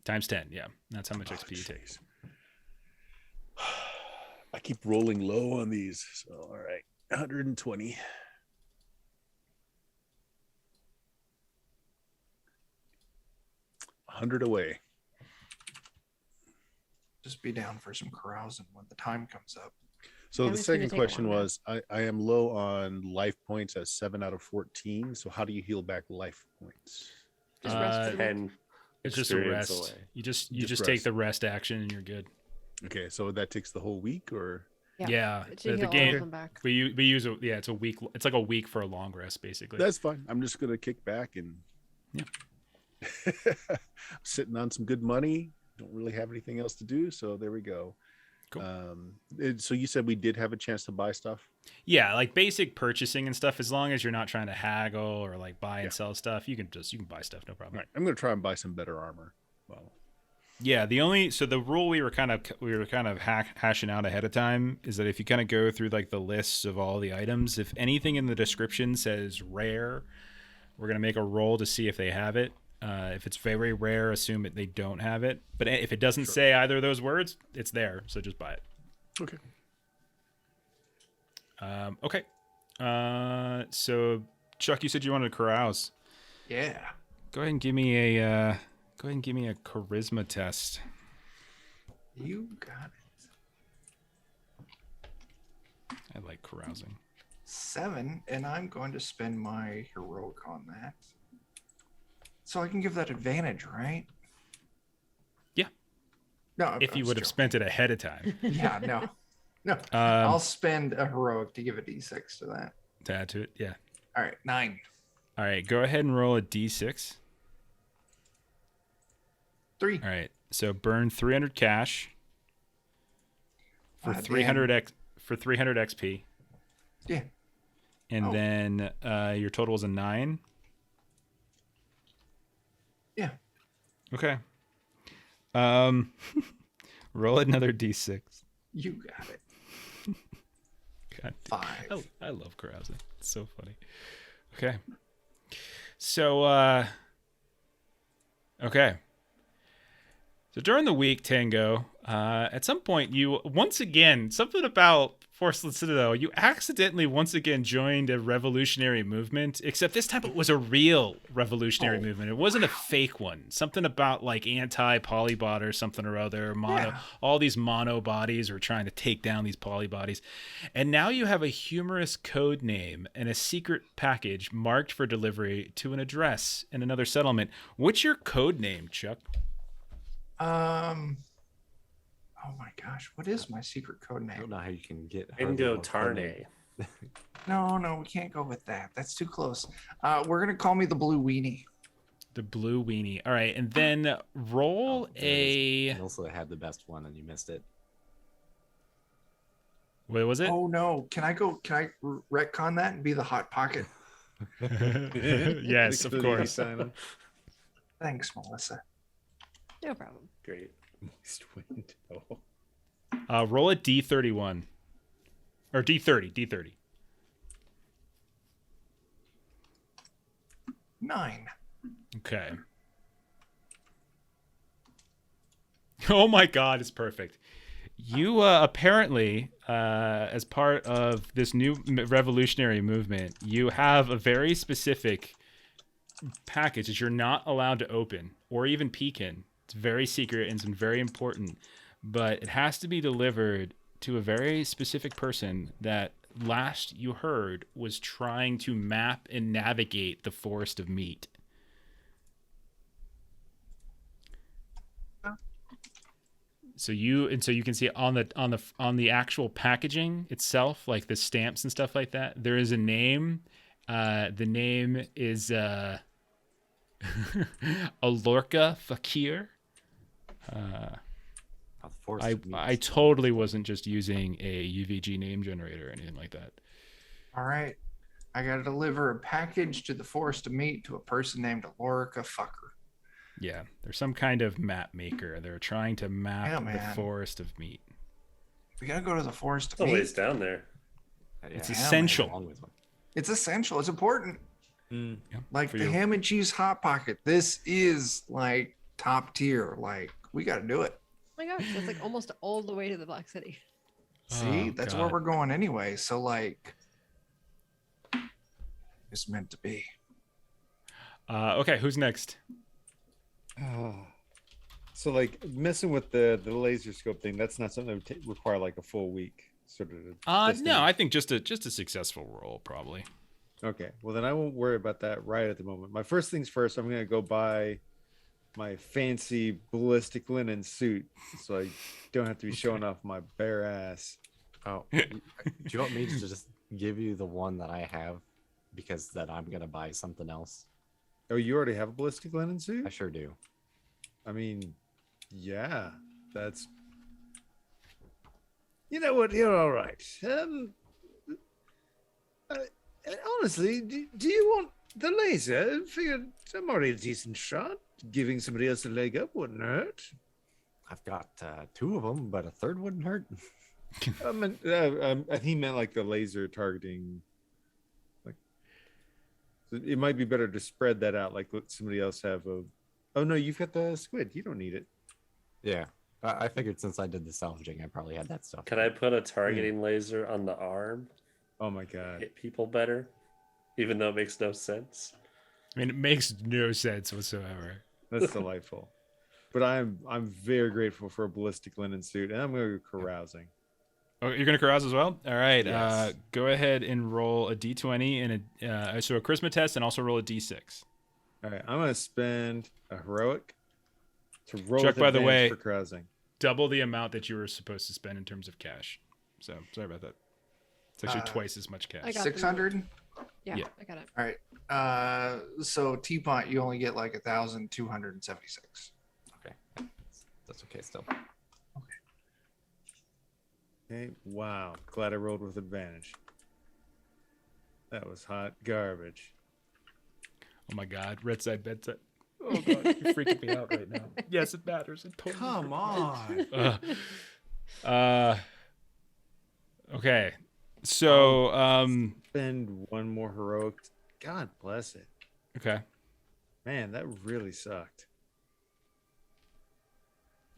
Times 10, yeah. That's how much XP you take. I keep rolling low on these. So all right, 120. $100 away. Just be down for some carousing when the time comes up. So the second question was, I am low on life points at 7 out of 14. So how do you heal back life points? And it's just a rest. Away. You just take the rest action and you're good. Okay, so that takes the whole week, or yeah, the game we use it's a week. It's like a week for a long rest, basically. That's fine. I'm just gonna kick back and I'm sitting on some good money. don't really have anything else to do, so there we go. Cool. So you said we did have a chance to buy stuff? Yeah, like basic purchasing and stuff. As long as you're not trying to haggle or like buy and Yeah. sell stuff, you can buy stuff, no All problem. right, I'm going to try and buy some better armor. Well, Yeah, the rule we were kind of hashing out ahead of time is that if you kind of go through like the lists of all the items, if anything in the description says rare, we're gonna make a roll to see if they have it. If it's very rare, assume they don't have it. But if it doesn't say either of those words, it's there. So just buy it. okay. Okay. So Chuck, you said you wanted to carouse. Yeah. Go ahead and give me a charisma test. You got it. I like carousing. 7, and I'm going to spend my heroic on that. So I can give that advantage, right? Yeah. No, If you would have spent it ahead of time. Yeah, no. I'll spend a heroic to give a d6 to that. To add to it, yeah. All right, 9. All right, go ahead and roll a d6. 3. All right, so burn 300 cash for Ah, 300 XP, Yeah. and then your total is a 9. Yeah. Okay. Roll another d6. You got it. God, 5. I love carousing. It's so funny. Okay. So, okay. So during the week, Tango, at some point you, once again, something about Forceless Citadel, you accidentally once again joined a revolutionary movement, except this time it was a real revolutionary movement. It wasn't a fake one. Something about like anti-polybot or something or other. All these mono bodies were trying to take down these polybodies. And now you have a humorous code name and a secret package marked for delivery to an address in another settlement. What's your code name, Chuck? Oh my gosh, what is my secret code I don't name? know how you can get Ingo Harvey on code name. Tarnay. No, we can't go with that. That's too close. We're gonna call me the Blue Weenie. The blue weenie. All right, and then roll You also had the best one and you missed it. What was it? Oh no, can I retcon that and be the Hot Pocket? Yes, of course. Simon. Thanks, Melissa. No problem. Great. East window. Roll a D31 or D30. 9. Okay. Oh my God, it's perfect. You apparently, as part of this new revolutionary movement, you have a very specific package that you're not allowed to open or even peek in. It's very secret and it's very important, but it has to be delivered to a very specific person that last you heard was trying to map and navigate the forest of meat. So you can see on the actual packaging itself, like the stamps and stuff like that, there is a name. The name is Alorca Fakir. I totally wasn't just using a UVG name generator or anything like that. All right. I gotta deliver a package to the Forest of Meat to a person named Alorica Fucker. Yeah, there's some kind of map maker. They're trying to map the forest of meat. We gotta go to the Forest of It's a Meat. ways down there. It's essential. It's essential. It's important. Yeah, Like for the you. ham and cheese hot pocket. This is like top tier. Like we gotta do it. Oh my gosh, that's like almost all the way to the Black City. See, Oh, that's God. where we're going anyway. So like, it's meant to be. Okay, who's next? So like messing with the laser scope thing, that's not something that would require like a full week sort of. No, I think just a successful roll probably. Okay, well then I won't worry about that right at the moment. My first things first, I'm gonna go buy my fancy ballistic linen suit so I don't have to be showing off my bare ass. Oh, do you want me to just give you the one that I have because then I'm gonna buy something else? Oh, you already have a ballistic linen suit? I sure do. I mean, Yeah, that's. You know what? You're all right. Honestly, do you want the laser? I figured I'm already a decent shot. Giving somebody else a leg up wouldn't hurt. I've got 2 of them, but a third wouldn't hurt. He meant like the laser targeting. Like, so it might be better to spread that out. Like let somebody else have a. Oh no, you've got the squid. You don't need it. Yeah. I figured since I did the salvaging, I probably had that stuff. Can I put a targeting laser on the arm? Oh my god. Hit people better, even though it makes no sense. I mean, it makes no sense whatsoever. That's delightful. But I'm very grateful for a ballistic linen suit, and I'm going to go carousing. Oh, you're gonna carouse as well. All right. Yes. Go ahead and roll a d20 and a charisma test, and also roll a d6. All right, I'm going to spend a heroic to roll Chuck, with by the way, advantage for carousing. Double the amount that you were supposed to spend in terms of cash. So sorry about that. It's actually twice as much cash. I got 600. Yeah, Yeah. I got it. All right. So Teapot, you only get like 1,276. Okay. That's okay still. Okay. Wow. Glad I rolled with advantage. That was hot garbage. Oh my God, red side, bed side. Oh God, you're freaking me out right now. Yes, it matters. It totally Come on. Okay. So Spend one more heroic. God bless it. okay. Man, that really sucked.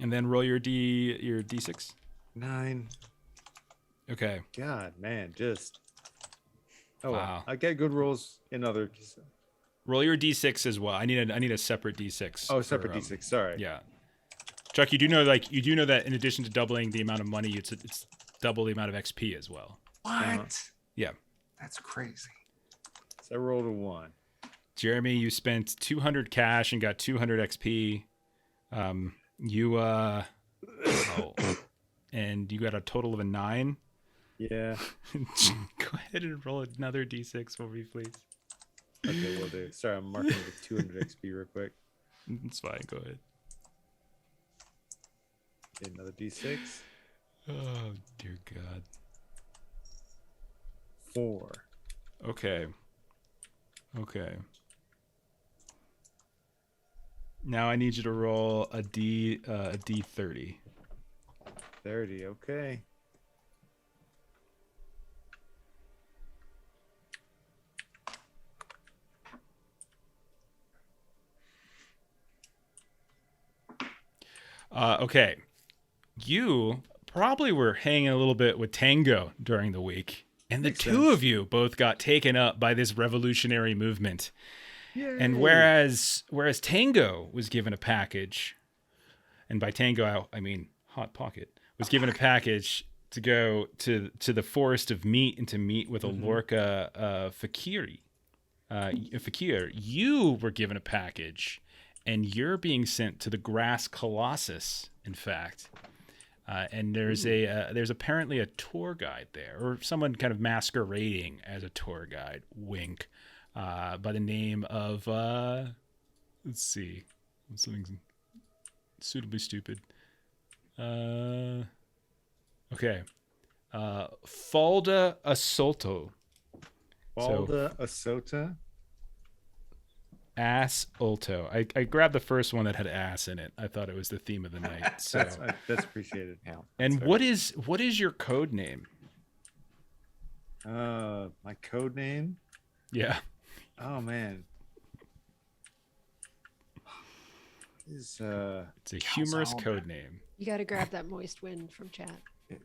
And then roll your d6. 9. Okay. God, man, just. Oh, Wow. wow. I get good rolls in other. Roll your d6 as well. I need a separate d6. Oh, separate for, D6. Sorry. Yeah. Chuck, you do know that in addition to doubling the amount of money, it's double the amount of XP as well. What? Yeah. That's crazy. So I rolled a 1. Jeremy, you spent 200 cash and got 200 XP. And you got a total of a 9. Yeah. Go ahead and roll another d6 for me, please. Okay, we'll do. Sorry, I'm marking it with 200 XP real quick. It's fine. Go ahead. Okay, another D6. Oh dear God. 4. Okay. Now I need you to roll a d30. 30. Okay. Okay. You probably were hanging a little bit with Tango during the week, and the Makes two sense. of you both got taken up by this revolutionary movement. Yay. And whereas Tango was given a package, and by Tango I mean Hot Pocket, was given a package to go to the Forest of Meat and to meet with a Lorca fakir, you were given a package, and you're being sent to the Grass Colossus, in fact. And there's there's apparently a tour guide there, or someone kind of masquerading as a tour guide, wink, by the name of, let's see, something suitably stupid. Okay. Falda Assolto. Balda Asota. Ass Ulto. I grabbed the first one that had ass in it. I thought it was the theme of the night. So, That's appreciated. Yeah. and that's what is your code name? My code name. Yeah. Oh man. Is It's a humorous code name. You got to grab that moist wind from chat.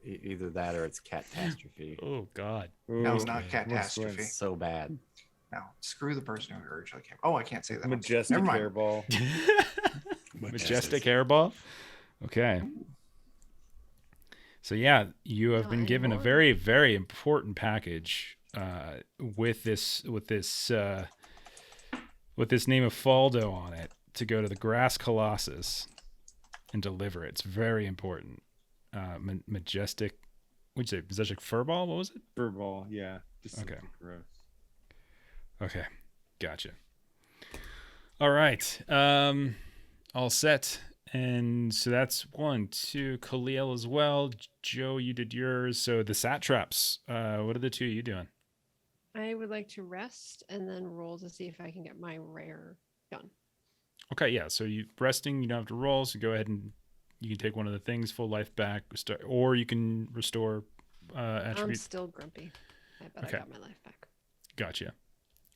either that or it's catastrophe. Oh God. No, Ooh, not catastrophe. It's so bad. No, screw the person who originally came. Oh, I can't say that. majestic Never mind. hairball. Majestic hairball. Okay. So yeah, you have been given a very, very important package with this name of Faldo on it to go to the Grass Colossus and deliver it. It's very important. Majestic. What'd you say? Majestic furball? What was it? Furball, yeah. Just Okay. something gross. Okay, gotcha. All right, all set. And so that's 1, 2. Khalil as well. Joe, you did yours. So the satraps. What are the 2 of you doing? I would like to rest and then roll to see if I can get my rare gun. Okay, yeah. So you resting, you don't have to roll. So go ahead and you can take one of the things, full life back, or you can restore attribute. I'm still grumpy, but Okay. I got my life back. Gotcha.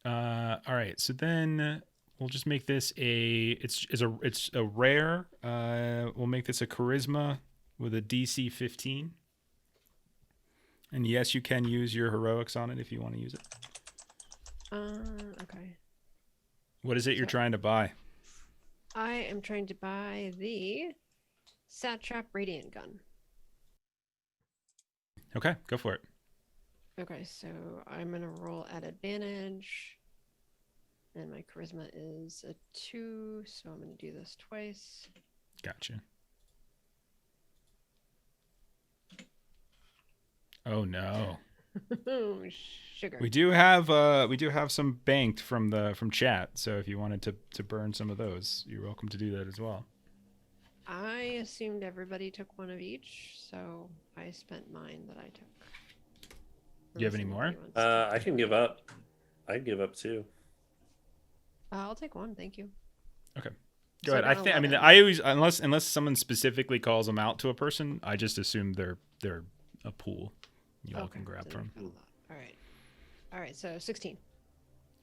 All right. So then we'll just make this it's a rare. We'll make this a charisma with a DC 15. And yes, you can use your heroics on it if you want to use it. Okay. What is it you're trying to buy? I am trying to buy the Satrap Radiant Gun. Okay, go for it. Okay, so I'm gonna roll at advantage. And my charisma is a 2, so I'm gonna do this twice. Gotcha. Oh no. Sugar. We do have some banked from chat, so if you wanted to burn some of those, you're welcome to do that as well. I assumed everybody took one of each, so I spent mine that I took. Do you have any more? I can give up. I'd give up 2. I'll take 1, thank you. Okay. So Go ahead. I mean, I always unless someone specifically calls them out to a person, I just assume they're a pool. You all can grab from. All right, so 16.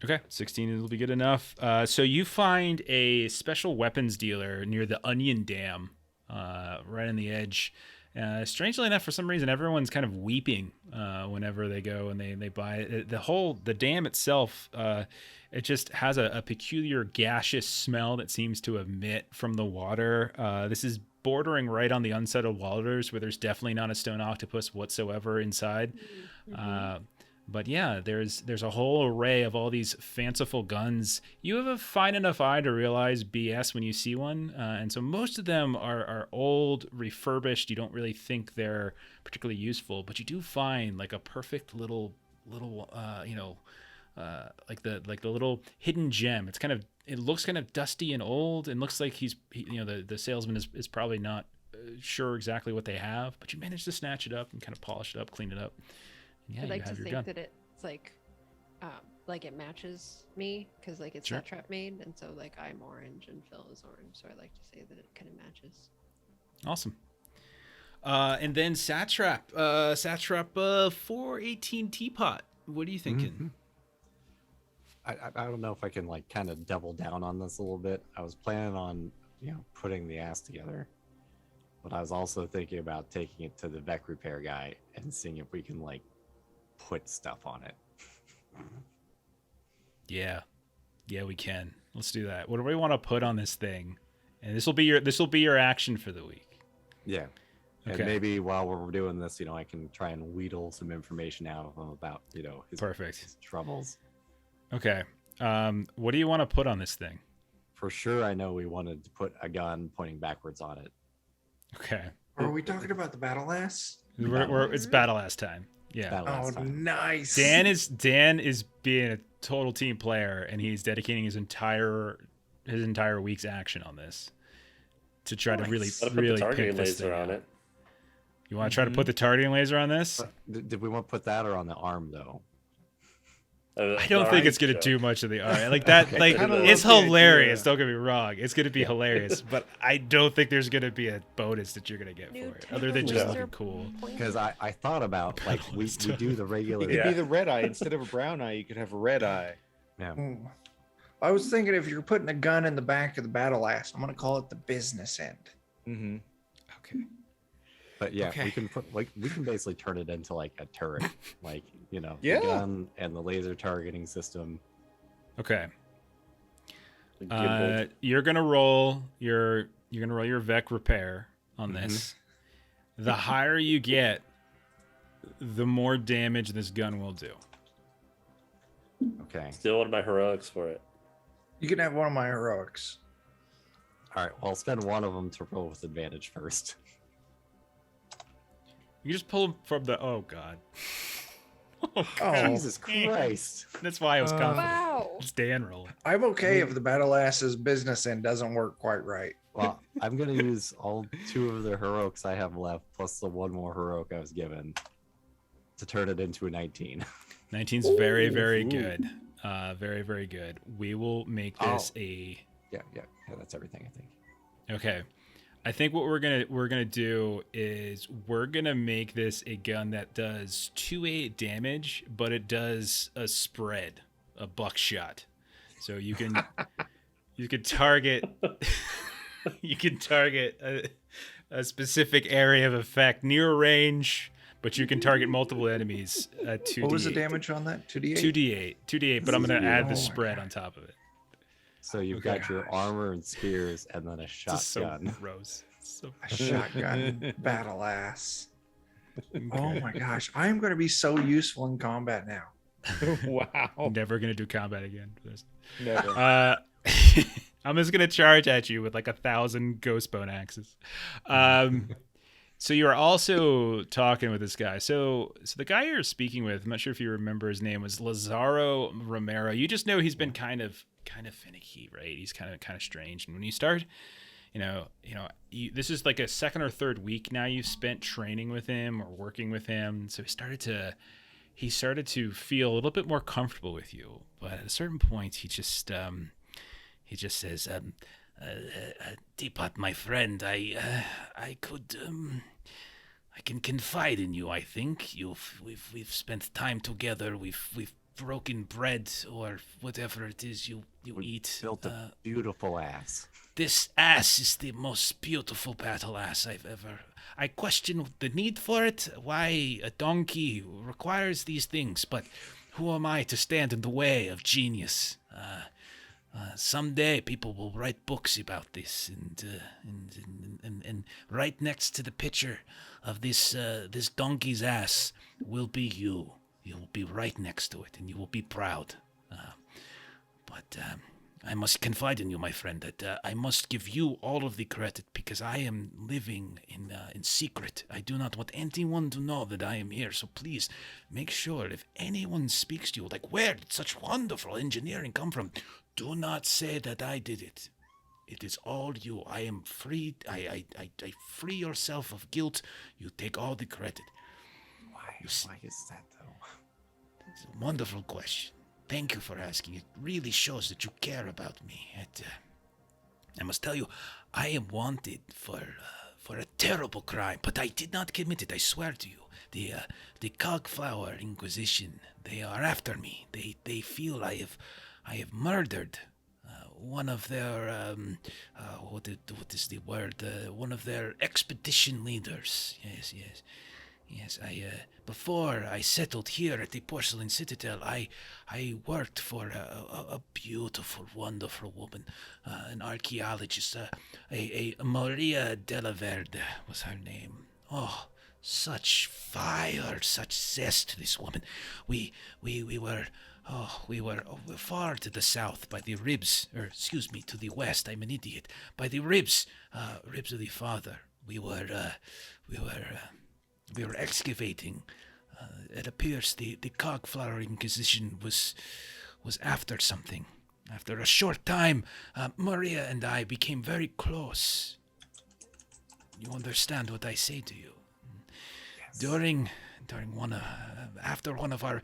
Okay, 16 will be good enough. So you find a special weapons dealer near the Onion Dam, right on the edge. Strangely enough, for some reason, everyone's kind of weeping whenever they go and they buy it. The dam itself, it just has a peculiar gaseous smell that seems to emit from the water. This is bordering right on the unsettled waters where there's definitely not a stone octopus whatsoever inside. Mm-hmm. But yeah, there's a whole array of all these fanciful guns. You have a fine enough eye to realize BS when you see one, and so most of them are old, refurbished. You don't really think they're particularly useful, but you do find like a perfect little like the little hidden gem. It looks kind of dusty and old, and looks like the salesman is probably not sure exactly what they have, but you manage to snatch it up and kind of polish it up, clean it up. Yeah, I'd like to your think gun. that it's like it matches me because like it's Sure. Satrap made, and so like I'm orange and Phil is orange, so I like to say that it kind of matches. Awesome. And then Satrap 418 Teapot. What are you thinking? I don't know if I can like kind of double down on this a little bit. I was planning on putting the ass together, but I was also thinking about taking it to the Vec repair guy and seeing if we can like put stuff on it. Yeah, we can. Let's do that. What do we want to put on this thing? And this will be your action for the week. Yeah. Okay. And maybe while we're doing this, I can try and wheedle some information out of him about, his troubles. Okay. What do you want to put on this thing? For sure, I know we wanted to put a gun pointing backwards on it. Okay. Are we talking about the battle ass? It's battle ass time. Yeah. Nice. Dan is being a total team player, and he's dedicating his entire week's action on this to try to really pick this thing on out. it. You want to try to put the targeting laser on this? Did we want to put that or on the arm though? I don't think it's going to do much of the art. Like that, it's hilarious. Don't get me wrong. It's going to be hilarious, but I don't think there's going to be a bonus that you're going to get for it, other than just looking cool. Because I thought about like we do the regular. It could be the red eye instead of a brown eye. You could have a red eye. Yeah. I was thinking if you're putting a gun in the back of the battle ass, I'm going to call it the business end. Mm-hmm. Okay. But yeah, we can basically turn it into like a turret, like the gun and the laser targeting system. Okay. You're gonna roll your Vec repair on this. The higher you get, the more damage this gun will do. Okay. Still one of my heroics for it. You can have one of my heroics. All right. Well, I'll spend one of them to roll with advantage first. You just pull them from the. Oh God. Oh, Jesus Christ. That's why I was confident. Wow. It's Dan rolling. I'm okay if the battle ass's business end doesn't work quite right. Well, I'm gonna use all 2 of the heroics I have left, plus the 1 more heroic I was given, to turn it into a 19. 19's very, very good. Very, very good. We will make this a. Yeah, that's everything, I think. Okay. I think what we're gonna do is we're gonna make this a gun that does 2-8 damage, but it does a spread, a buckshot. So you can target a specific area of effect near range, but you can target multiple enemies at 2d8. What was the damage on that? 2d8? 2d8, but I'm gonna add the spread on top of it. So you've got your armor and spears, and then a shotgun. So gross. So A shotgun battle ass. Oh my gosh. I am going to be so useful in combat now. Wow. Never gonna do combat again for this. Never. I'm just gonna charge at you with like 1,000 ghost bone axes. So you are also talking with this guy. So the guy you're speaking with, I'm not sure if you remember his name, was Lazaro Romero. You just know he's been kind of finicky, right? He's kind of strange. And when you start, this is like a 2nd or 3rd week now you've spent training with him or working with him. So he started to feel a little bit more comfortable with you. But at a certain point, he just says, Teapot, my friend, I can confide in you. I think we've spent time together. We've broken bread or whatever it is you eat. Built a beautiful ass. This ass is the most beautiful battle ass I've ever. I question the need for it. Why a donkey requires these things, but who am I to stand in the way of genius? Someday people will write books about this, and right next to the picture of this donkey's ass will be you. You will be right next to it, and you will be proud. But I must confide in you, my friend, that I must give you all of the credit because I am living in secret. I do not want anyone to know that I am here. So please make sure if anyone speaks to you, like, where did such wonderful engineering come from? Do not say that I did it. It is all you. I am free. I free yourself of guilt. You take all the credit. Why is that, though? It's a wonderful question. Thank you for asking. It really shows that you care about me. I must tell you, I am wanted for a terrible crime, but I did not commit it. I swear to you. The Cogflower Inquisition. They are after me. They feel I have murdered one of their what is the word? One of their expedition leaders. Yes. Before I settled here at the Porcelain Citadel, I worked for a beautiful, wonderful woman, an archaeologist, a Maria Della Verde was her name. Oh, such fire, such zest, this woman. We were far to the south by the ribs, to the west. I'm an idiot. By the ribs of the father. We were excavating. It appears the Cogflower Inquisition was after something. After a short time, Maria and I became very close. You understand what I say to you? Yes. During after one of our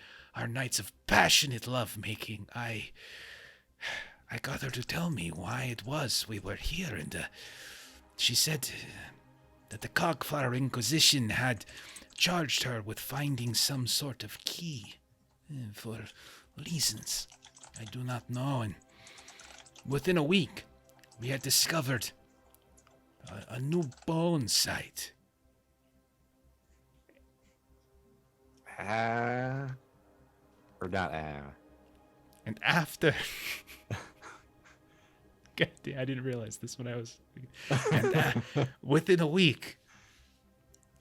nights of passionate lovemaking, I got her to tell me why it was we were here, and she said that the Cogflower Inquisition had charged her with finding some sort of key for reasons I do not know. And within a week, we had discovered a new bone site. Or not And after... God damn, I didn't realize this when I was... And within a week,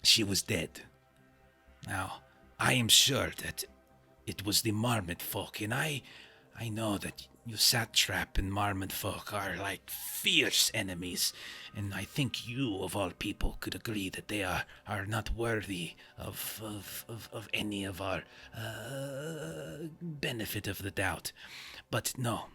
she was dead. Now, I am sure that it was the Marmot folk, and I know that you Satrap and Marmot folk are like fierce enemies, and I think you, of all people, could agree that they are not worthy of any of our benefit of the doubt. But no.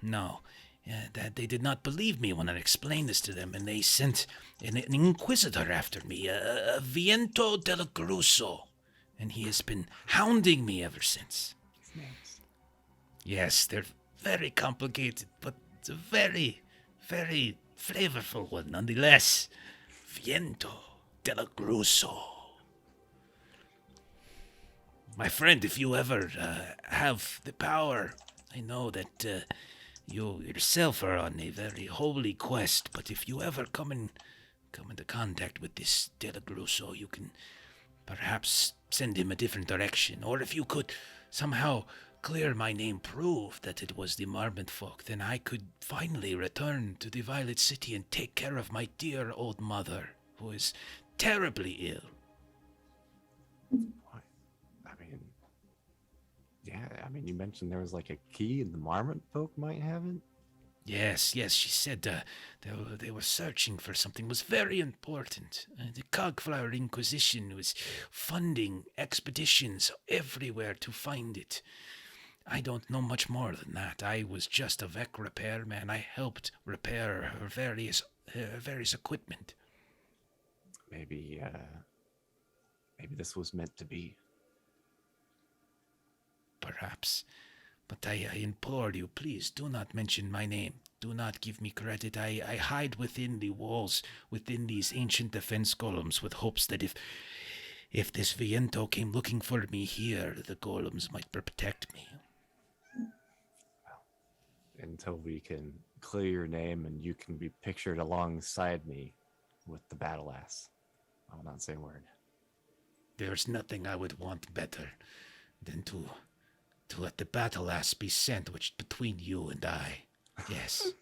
that they did not believe me when I explained this to them, and they sent an inquisitor after me, a Viento del Gruso, and he has been hounding me ever since. Yes, they're very complicated, but it's a very, very flavorful one nonetheless. Viento del Gruso. My friend, if you ever have the power, I know that you yourself are on a very holy quest, but if you ever come into contact with this Del Gruso, you can perhaps send him a different direction. Or if you could somehow clear my name, prove that it was the Marmot folk, then I could finally return to the Violet City and take care of my dear old mother, who is terribly ill. You mentioned there was like a key and the Marmot folk might have it? Yes, she said they were searching for something. It was very important. The Cogflower Inquisition was funding expeditions everywhere to find it. I don't know much more than that. I was just a Vec repairman. I helped repair her various equipment. Maybe this was meant to be. Perhaps. But I implore you, please, do not mention my name. Do not give me credit. I hide within the walls, within these ancient defense golems, with hopes that if this Viento came looking for me here, the golems might protect me. Well, until we can clear your name and you can be pictured alongside me with the battle ass, I'll not say a word. There's nothing I would want better than to let the battle ass be sandwiched between you and I. Yes.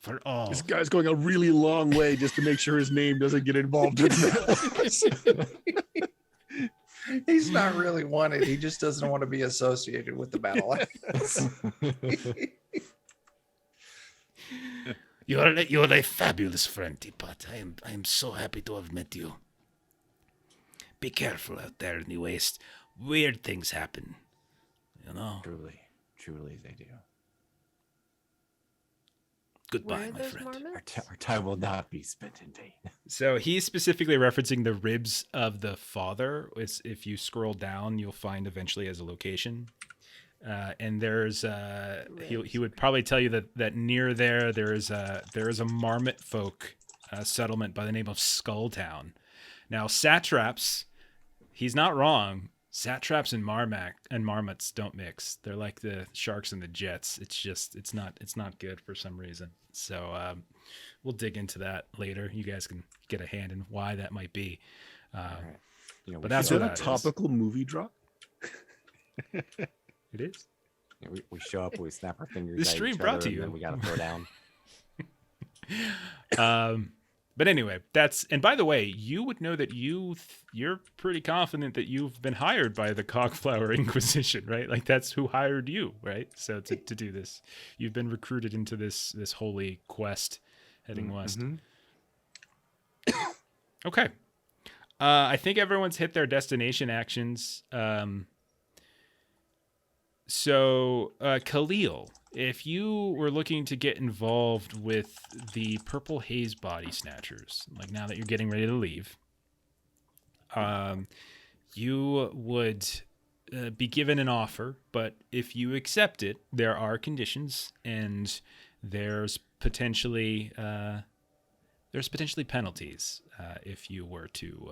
For all. This guy's going a really long way just to make sure his name doesn't get involved in that. He's not really wanted. He just doesn't want to be associated with the battle. You're a fabulous friend, Teapot. I am so happy to have met you. Be careful out there in the waste. Weird things happen, you know. Truly they do. Goodbye, my friend. Our time will not be spent in vain. So he's specifically referencing the ribs of the father. If you scroll down, you'll find eventually as a location. And there's he would probably tell you that near there is a Marmot folk settlement by the name of Skulltown. Now satraps, he's not wrong. Satraps and marmots don't mix. They're like the sharks and the jets. It's not good for some reason. So we'll dig into that later. You guys can get a hand in why that might be. Right. But that's what a topical movie drop. It is. Yeah, we show up, we snap our fingers. This stream brought to you. And then we got to throw down. But anyway, and by the way, you would know that you're pretty confident that you've been hired by the Cogflower Inquisition, right? Like that's who hired you, right? So to do this, you've been recruited into this holy quest heading west. Okay. I think everyone's hit their destination actions. So Khalil, if you were looking to get involved with the Purple Haze Body Snatchers, like now that you're getting ready to leave, you would be given an offer, but if you accept it, there are conditions, and there's potentially penalties if you were to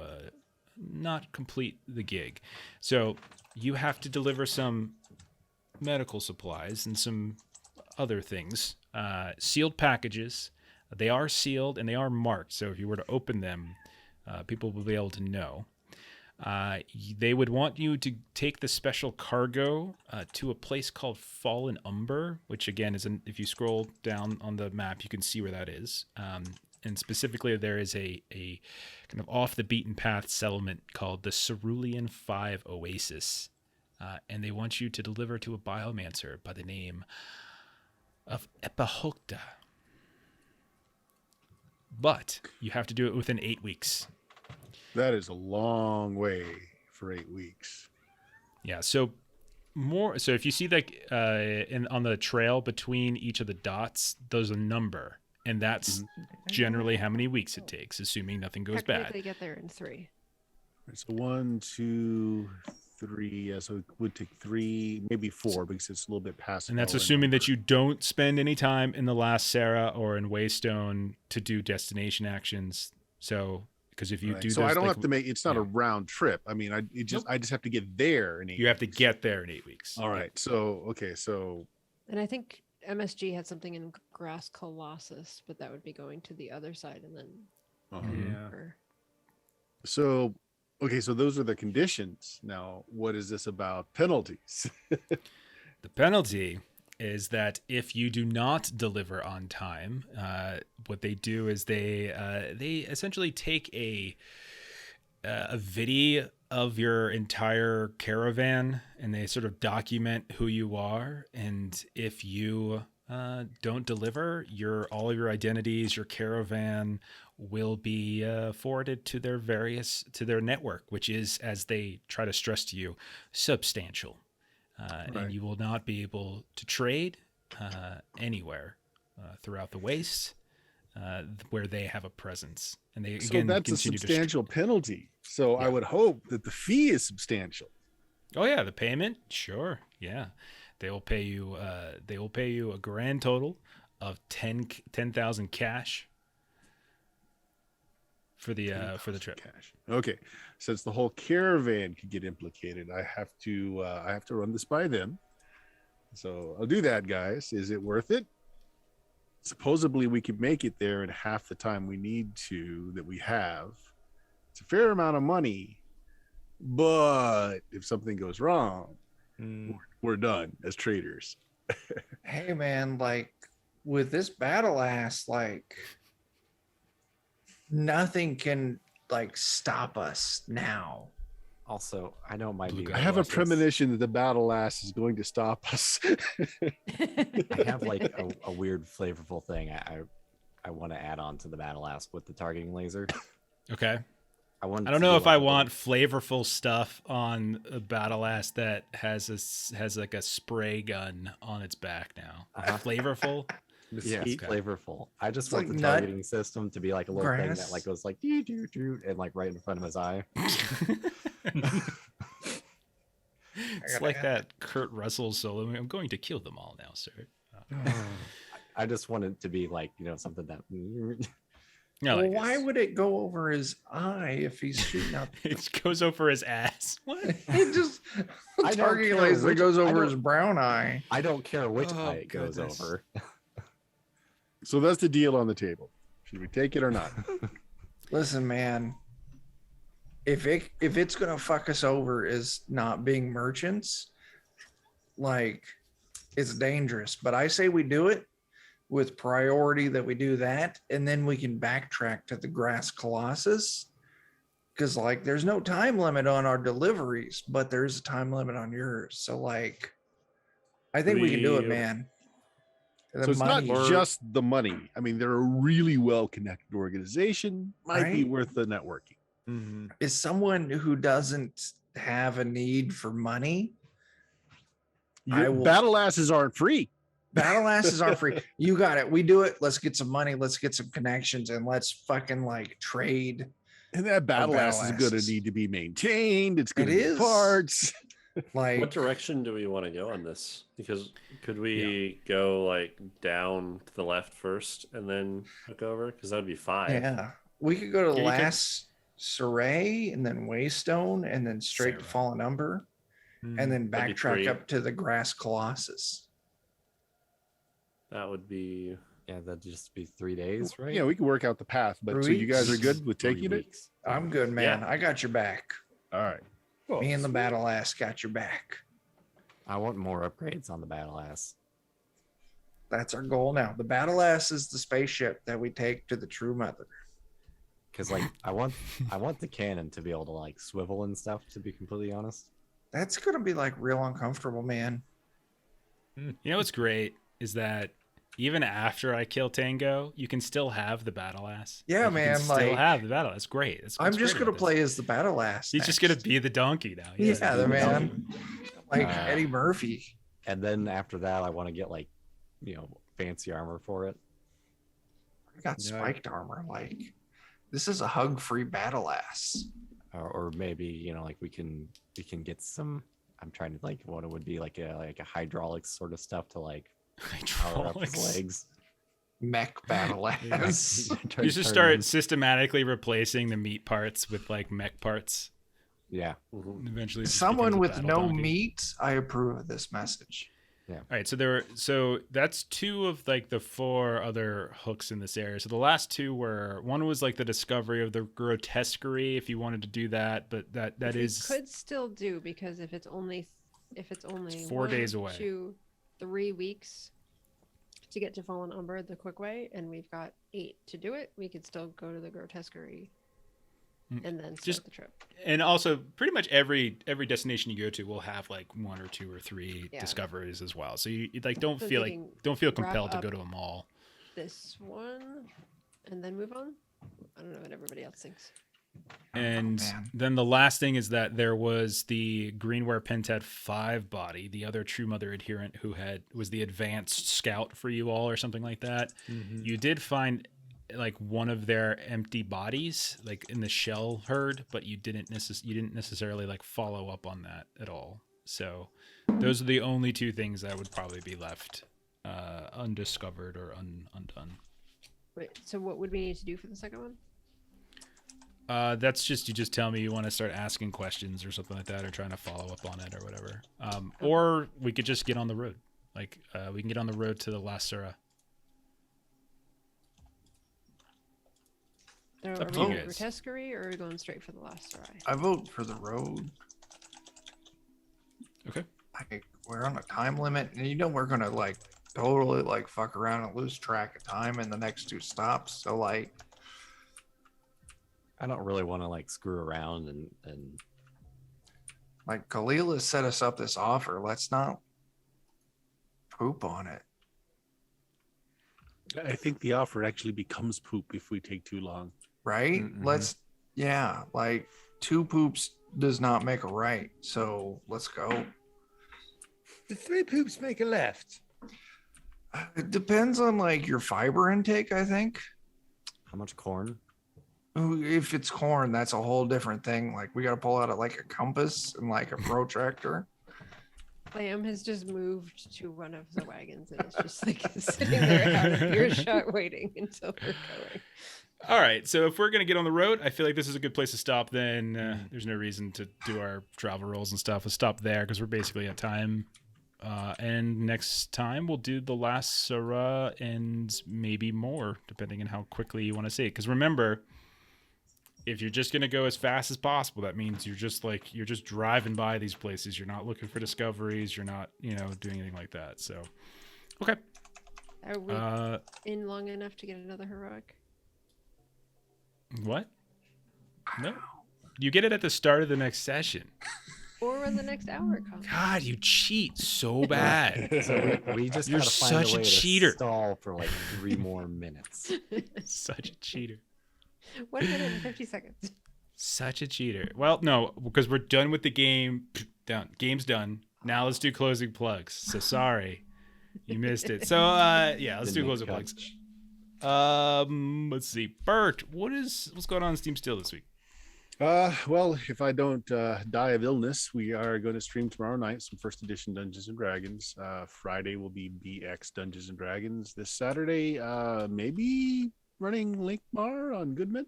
not complete the gig. So you have to deliver some medical supplies and some other things, sealed packages. They are sealed and they are marked, so if you were to open them, people will be able to know. They would want you to take the special cargo to a place called Fallen Umber, which again is if you scroll down on the map, you can see where that is. And specifically, there is a kind of off the beaten path settlement called the Cerulean 5 Oasis. And they want you to deliver to a biomancer by the name of Epahokta. But you have to do it within 8 weeks. That is a long way for 8 weeks. Yeah, so more. So if you see like on the trail between each of the dots, there's a number, and that's generally how many weeks it takes, assuming nothing goes Technically bad. get there in 3. So 1, 2, 3. Yeah, so it would take 3, maybe 4, because it's a little bit past. And that's lower assuming number. that you don't spend any time in the Last Sarah or in Waystone to do destination actions. So, because if you Right. do, so I those, don't like, have to make. It's not a yeah. round trip. I mean, I just have to get there in 8 You have to weeks. get there in 8 weeks. All right. So okay. So And I think MSG had something in Grass Colossus, but that would be going to the other side and then. Yeah. over. so okay. So those are the conditions. Now, what is this about penalties? The penalty is that if you do not deliver on time, what they do is they essentially take a video of your entire caravan, and they sort of document who you are. And if you don't deliver, all of your identities, your caravan will be forwarded to their network, which is, as they try to stress to you, substantial. Right. And you will not be able to trade anywhere throughout the waste where they have a presence. And they So again that's a continue to. substantial penalty. So I would hope that the fee is substantial. Oh yeah, the payment, sure, yeah. They will pay you. They will pay you a grand total of 10,000 cash for the trip. Cash. Okay. Since the whole caravan could get implicated, I have to run this by them. So I'll do that, guys. Is it worth it? Supposedly we could make it there in half the time we need to that we have. It's a fair amount of money, but if something goes wrong, we're done as traders. Hey man, like with this battle ass, like nothing can like stop us now. Also, I know it might be. I have a Midwest, premonition that the battle ass is going to stop us. I have like a weird flavorful thing I want to add on to the battle ass with the targeting laser. Okay. I I don't know if I want flavorful stuff on a battle ass that has like a spray gun on its back now. Flavorful. Yes, Okay. flavorful. I just It's want like the nut targeting system to be like a little thing that grass. like goes like doo doo doo and like right in front of his eye. It's like that Kurt Russell solo. I'm going to kill them all now, sir. I just want it to be like, something that Yeah, Well, like why this. would it go over his eye if he's shooting out? It goes over his ass? What? It just I don't targeting care laser which- goes I over don't- his brown eye. I don't care which Oh, eye it goes goodness. over. So that's the deal on the table. Should we take it or not? Listen, man. If it's gonna fuck us over is not being merchants, like it's dangerous. But I say we do it with priority, that we do that, and then we can backtrack to the Grass Colossus. Because like there's no time limit on our deliveries, but there's a time limit on yours. So like I think we can do it, We- man. The So it's money- not just the money. I mean, they're a really well-connected organization. Might be Right? worth the networking. Mm-hmm. is someone who doesn't have a need for money. I will- Battle asses aren't free. Battle asses aren't free. You got it. We do it. Let's get some money. Let's get some connections, and let's fucking like trade. And that battle ass is battle going to asses. need to be maintained. It's going It to need is. parts. Like What direction do we want to go on this? Because could we go like down to the left first and then hook over? Because that would be 5. yeah, we could go to the Yeah, you could- last Saray and then Waystone and then straight to Sarah. Fallen Umber Mm-hmm. and then That'd be backtrack 3. up to the Grass Colossus. That would be Yeah, that'd just be 3 days, right? Yeah, we can work out the path. But so you guys are good with 3 taking it? weeks. I'm good, man. Yeah. I got your back. All right. Me and the battle ass got your back. I want more upgrades on the battle ass. That's our goal now. The battle ass is the spaceship that we take to the True Mother. Because like I want the cannon to be able to like swivel and stuff, to be completely honest. That's gonna be like real uncomfortable, man. You know what's great is that even after I kill Tango, you can still have the battle ass. Yeah, You can man, still like- have the battle. That's great. I'm just gonna play as the battle ass. He's just gonna be the donkey now. Yeah, He's the man. like Eddie Murphy. And then after that, I want to get like, fancy armor for it. I got spiked armor. Like, this is a hug-free battle ass. Or maybe like we can get some. I'm trying to like what it would be like a hydraulics sort of stuff to like power up his legs. Mech battle ass. You should start systematically replacing the meat parts with like mech parts. Yeah. Eventually, someone with no meat. I approve of this message. Yeah. All right. So that's 2 of like the 4 other hooks in this area. So the last 2 were, one was like the discovery of the grotesquerie, if you wanted to do that, but that is could still do, because if it's only 4 days away, 2, 3 weeks to get to Fallen Umber the quick way, and we've got 8 to do it, we could still go to the grotesquerie and then start the trip. And also, pretty much every destination you go to will have like 1 or 2 or 3 discoveries as well. So you like don't feel compelled to go to them all. This one, and then move on. I don't know what everybody else thinks. And then the last thing is that there was the Greenware Pentad 5 body, the other True Mother adherent who was the advanced scout for you all or something like that. Mm-hmm. You did find like one of their empty bodies like in the shell herd, but you didn't necessarily like follow up on that at all. So those are the only 2 things that would probably be left undiscovered or undone. Wait, so what would we need to do for the second one? That's just, you just tell me you want to start asking questions or something like that, or trying to follow up on it or whatever. Or we could just get on the road. Like, we can get on the road to the last Surah. Are we going grotesquerie, or are we going straight for the last Surah? I vote for the road. Okay. Like, we're on a time limit, and we're gonna like totally like fuck around and lose track of time in the next 2 stops. So like, I don't really want to like screw around and like Khalil has set us up this offer. Let's not poop on it. I think the offer actually becomes poop if we take too long. Right? Mm-hmm. Like 2 poops does not make a right. So let's go. The 3 poops make a left. It depends on like your fiber intake, I think. How much corn? If it's corn, that's a whole different thing. Like, we got to pull out like a compass and like a protractor. Liam has just moved to one of the wagons and it's just like sitting there out of earshot waiting until we're going. All right, so if we're going to get on the road, I feel like this is a good place to stop then. There's no reason to do our travel rolls and stuff. We'll stop there because we're basically at time. And next time we'll do the last Surah and maybe more, depending on how quickly you want to see it. Because remember, if you're just going to go as fast as possible, that means you're just driving by these places. You're not looking for discoveries. You're not, doing anything like that. So, okay. Are we in long enough to get another heroic? What? No. You get it at the start of the next session. Or when the next hour comes. God, you cheat so bad. So we just You're gotta find such a way a cheater. To stall for like 3 more minutes. Such a cheater. 1 minute and 50 seconds. Such a cheater. Well, no, because we're done with the game. Done. Game's done. Now let's do closing plugs. So sorry, you missed it. So let's do closing plugs. Let's see, Bert, what's going on in Steam Still this week? Well, if I don't die of illness, we are going to stream tomorrow night some first edition Dungeons and Dragons. Friday will be BX Dungeons and Dragons. This Saturday, maybe running Linkmar on Goodman.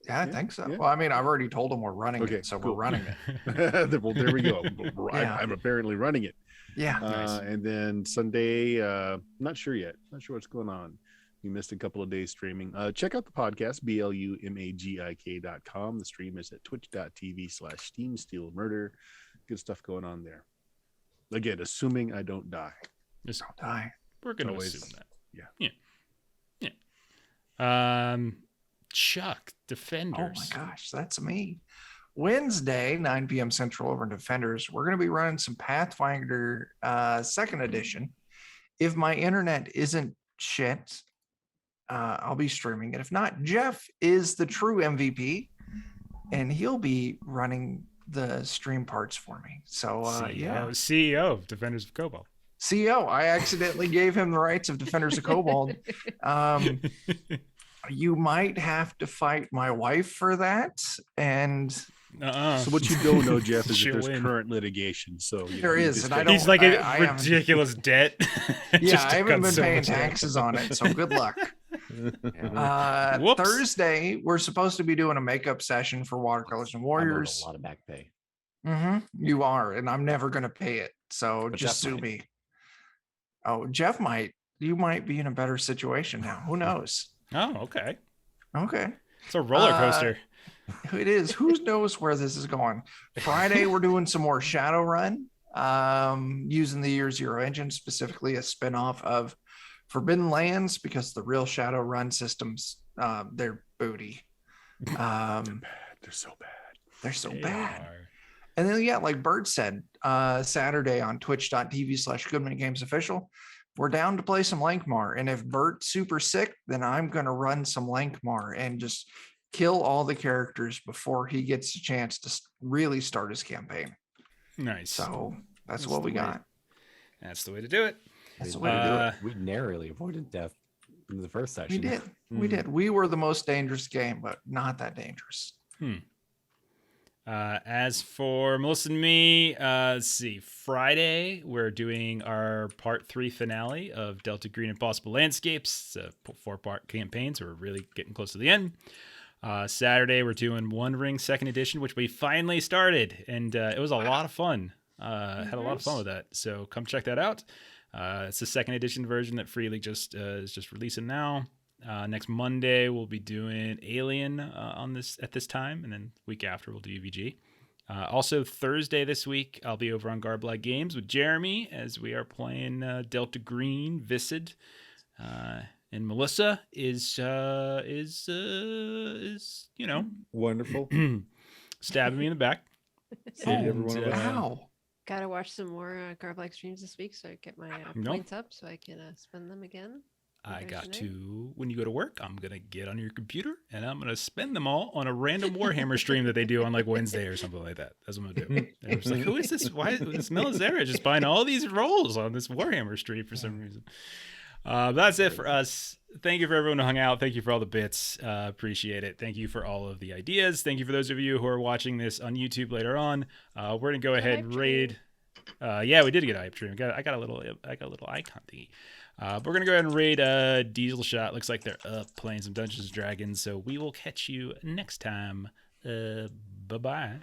Yeah, I think so. Yeah. Well, I mean, I've already told them we're running it, so cool. We're running it. Well, there we go. I'm apparently running it. Yeah. Nice. And then Sunday, not sure yet. Not sure what's going on. You missed a couple of days streaming. Check out the podcast, blumagik.com. The stream is at twitch.tv/SteamSteelMurder. Good stuff going on there. Again, assuming I don't die. Just don't die. We're going to assume that. Yeah. Chuck, Defenders. Oh my gosh, that's me. Wednesday, 9 p.m. Central over in Defenders, we're going to be running some Pathfinder 2nd edition. If my internet isn't shit, I'll be streaming it. If not, Jeff is the true MVP, and he'll be running the stream parts for me. So yeah, CEO of Defenders of Cobalt. CEO. I accidentally gave him the rights of Defenders of Cobalt. You might have to fight my wife for that, and So what you don't know, Jeff, is that She'll there's win. current litigation. So There is, and I don't. He's like I a haven't- ridiculous debt. Yeah, Just I haven't got been so paying much debt. taxes on it, so good luck. Whoops. Thursday, we're supposed to be doing a makeup session for Watercolors and I'm owed Warriors. a lot of back pay. You are, and I'm never going to pay it. So But just Jeff sue might. me. Oh, Jeff might. You might be in a better situation now. Who knows? Oh, okay. Okay. It's a roller coaster. It is. Who knows where this is going? Friday, we're doing some more Shadowrun using the Year Zero engine, specifically a spinoff of Forbidden Lands, because the real Shadowrun systems, they're booty. They're so bad. They're so They bad. are. And then, yeah, like Bird said, Saturday on twitch.tv/GoodmanGamesOfficial, we're down to play some Lankmar. And if Bert's super sick, then I'm going to run some Lankmar and just kill all the characters before he gets a chance to really start his campaign. Nice. So that's That's what the we way. got. That's the way to do it. That's the way to do it. We narrowly avoided death in the first section. We did. We did. We were the most dangerous game, but not that dangerous. As for Melissa and me, let's see. Friday, we're doing our part 3 finale of Delta Green Impossible Landscapes. It's a 4-part campaign, so we're really getting close to the end. Saturday, we're doing One Ring 2nd Edition, which we finally started, and it was a lot of fun. Had a lot of fun with that, so come check that out. It's the 2nd edition version that Free League is just releasing now. Next Monday we'll be doing Alien at this time, and then week after we'll do UVG. Also Thursday this week I'll be over on Garblag Games with Jeremy as we are playing Delta Green Viscid. And Melissa is Wonderful. stabbing me in the back. Saved every one of us. Ow. Gotta watch some more Garblag streams this week so I get my Nope. points up so I can spend them again. I got Thursday to, when you go to work, I'm going to get on your computer and I'm going to spend them all on a random Warhammer stream that they do on like Wednesday or something like that. That's what I'm going to do. And I was like, who is this? Why is this Melizera just buying all these rolls on this Warhammer stream for some reason? That's it for us. Thank you for everyone who hung out. Thank you for all the bits. Appreciate it. Thank you for all of the ideas. Thank you for those of you who are watching this on YouTube later on. We're going to go ahead and raid. Yeah, we did get a hype stream. I got a little icon thingy. But we're gonna go ahead and raid Diesel Shot. Looks like they're up playing some Dungeons and Dragons. So we will catch you next time. Bye bye.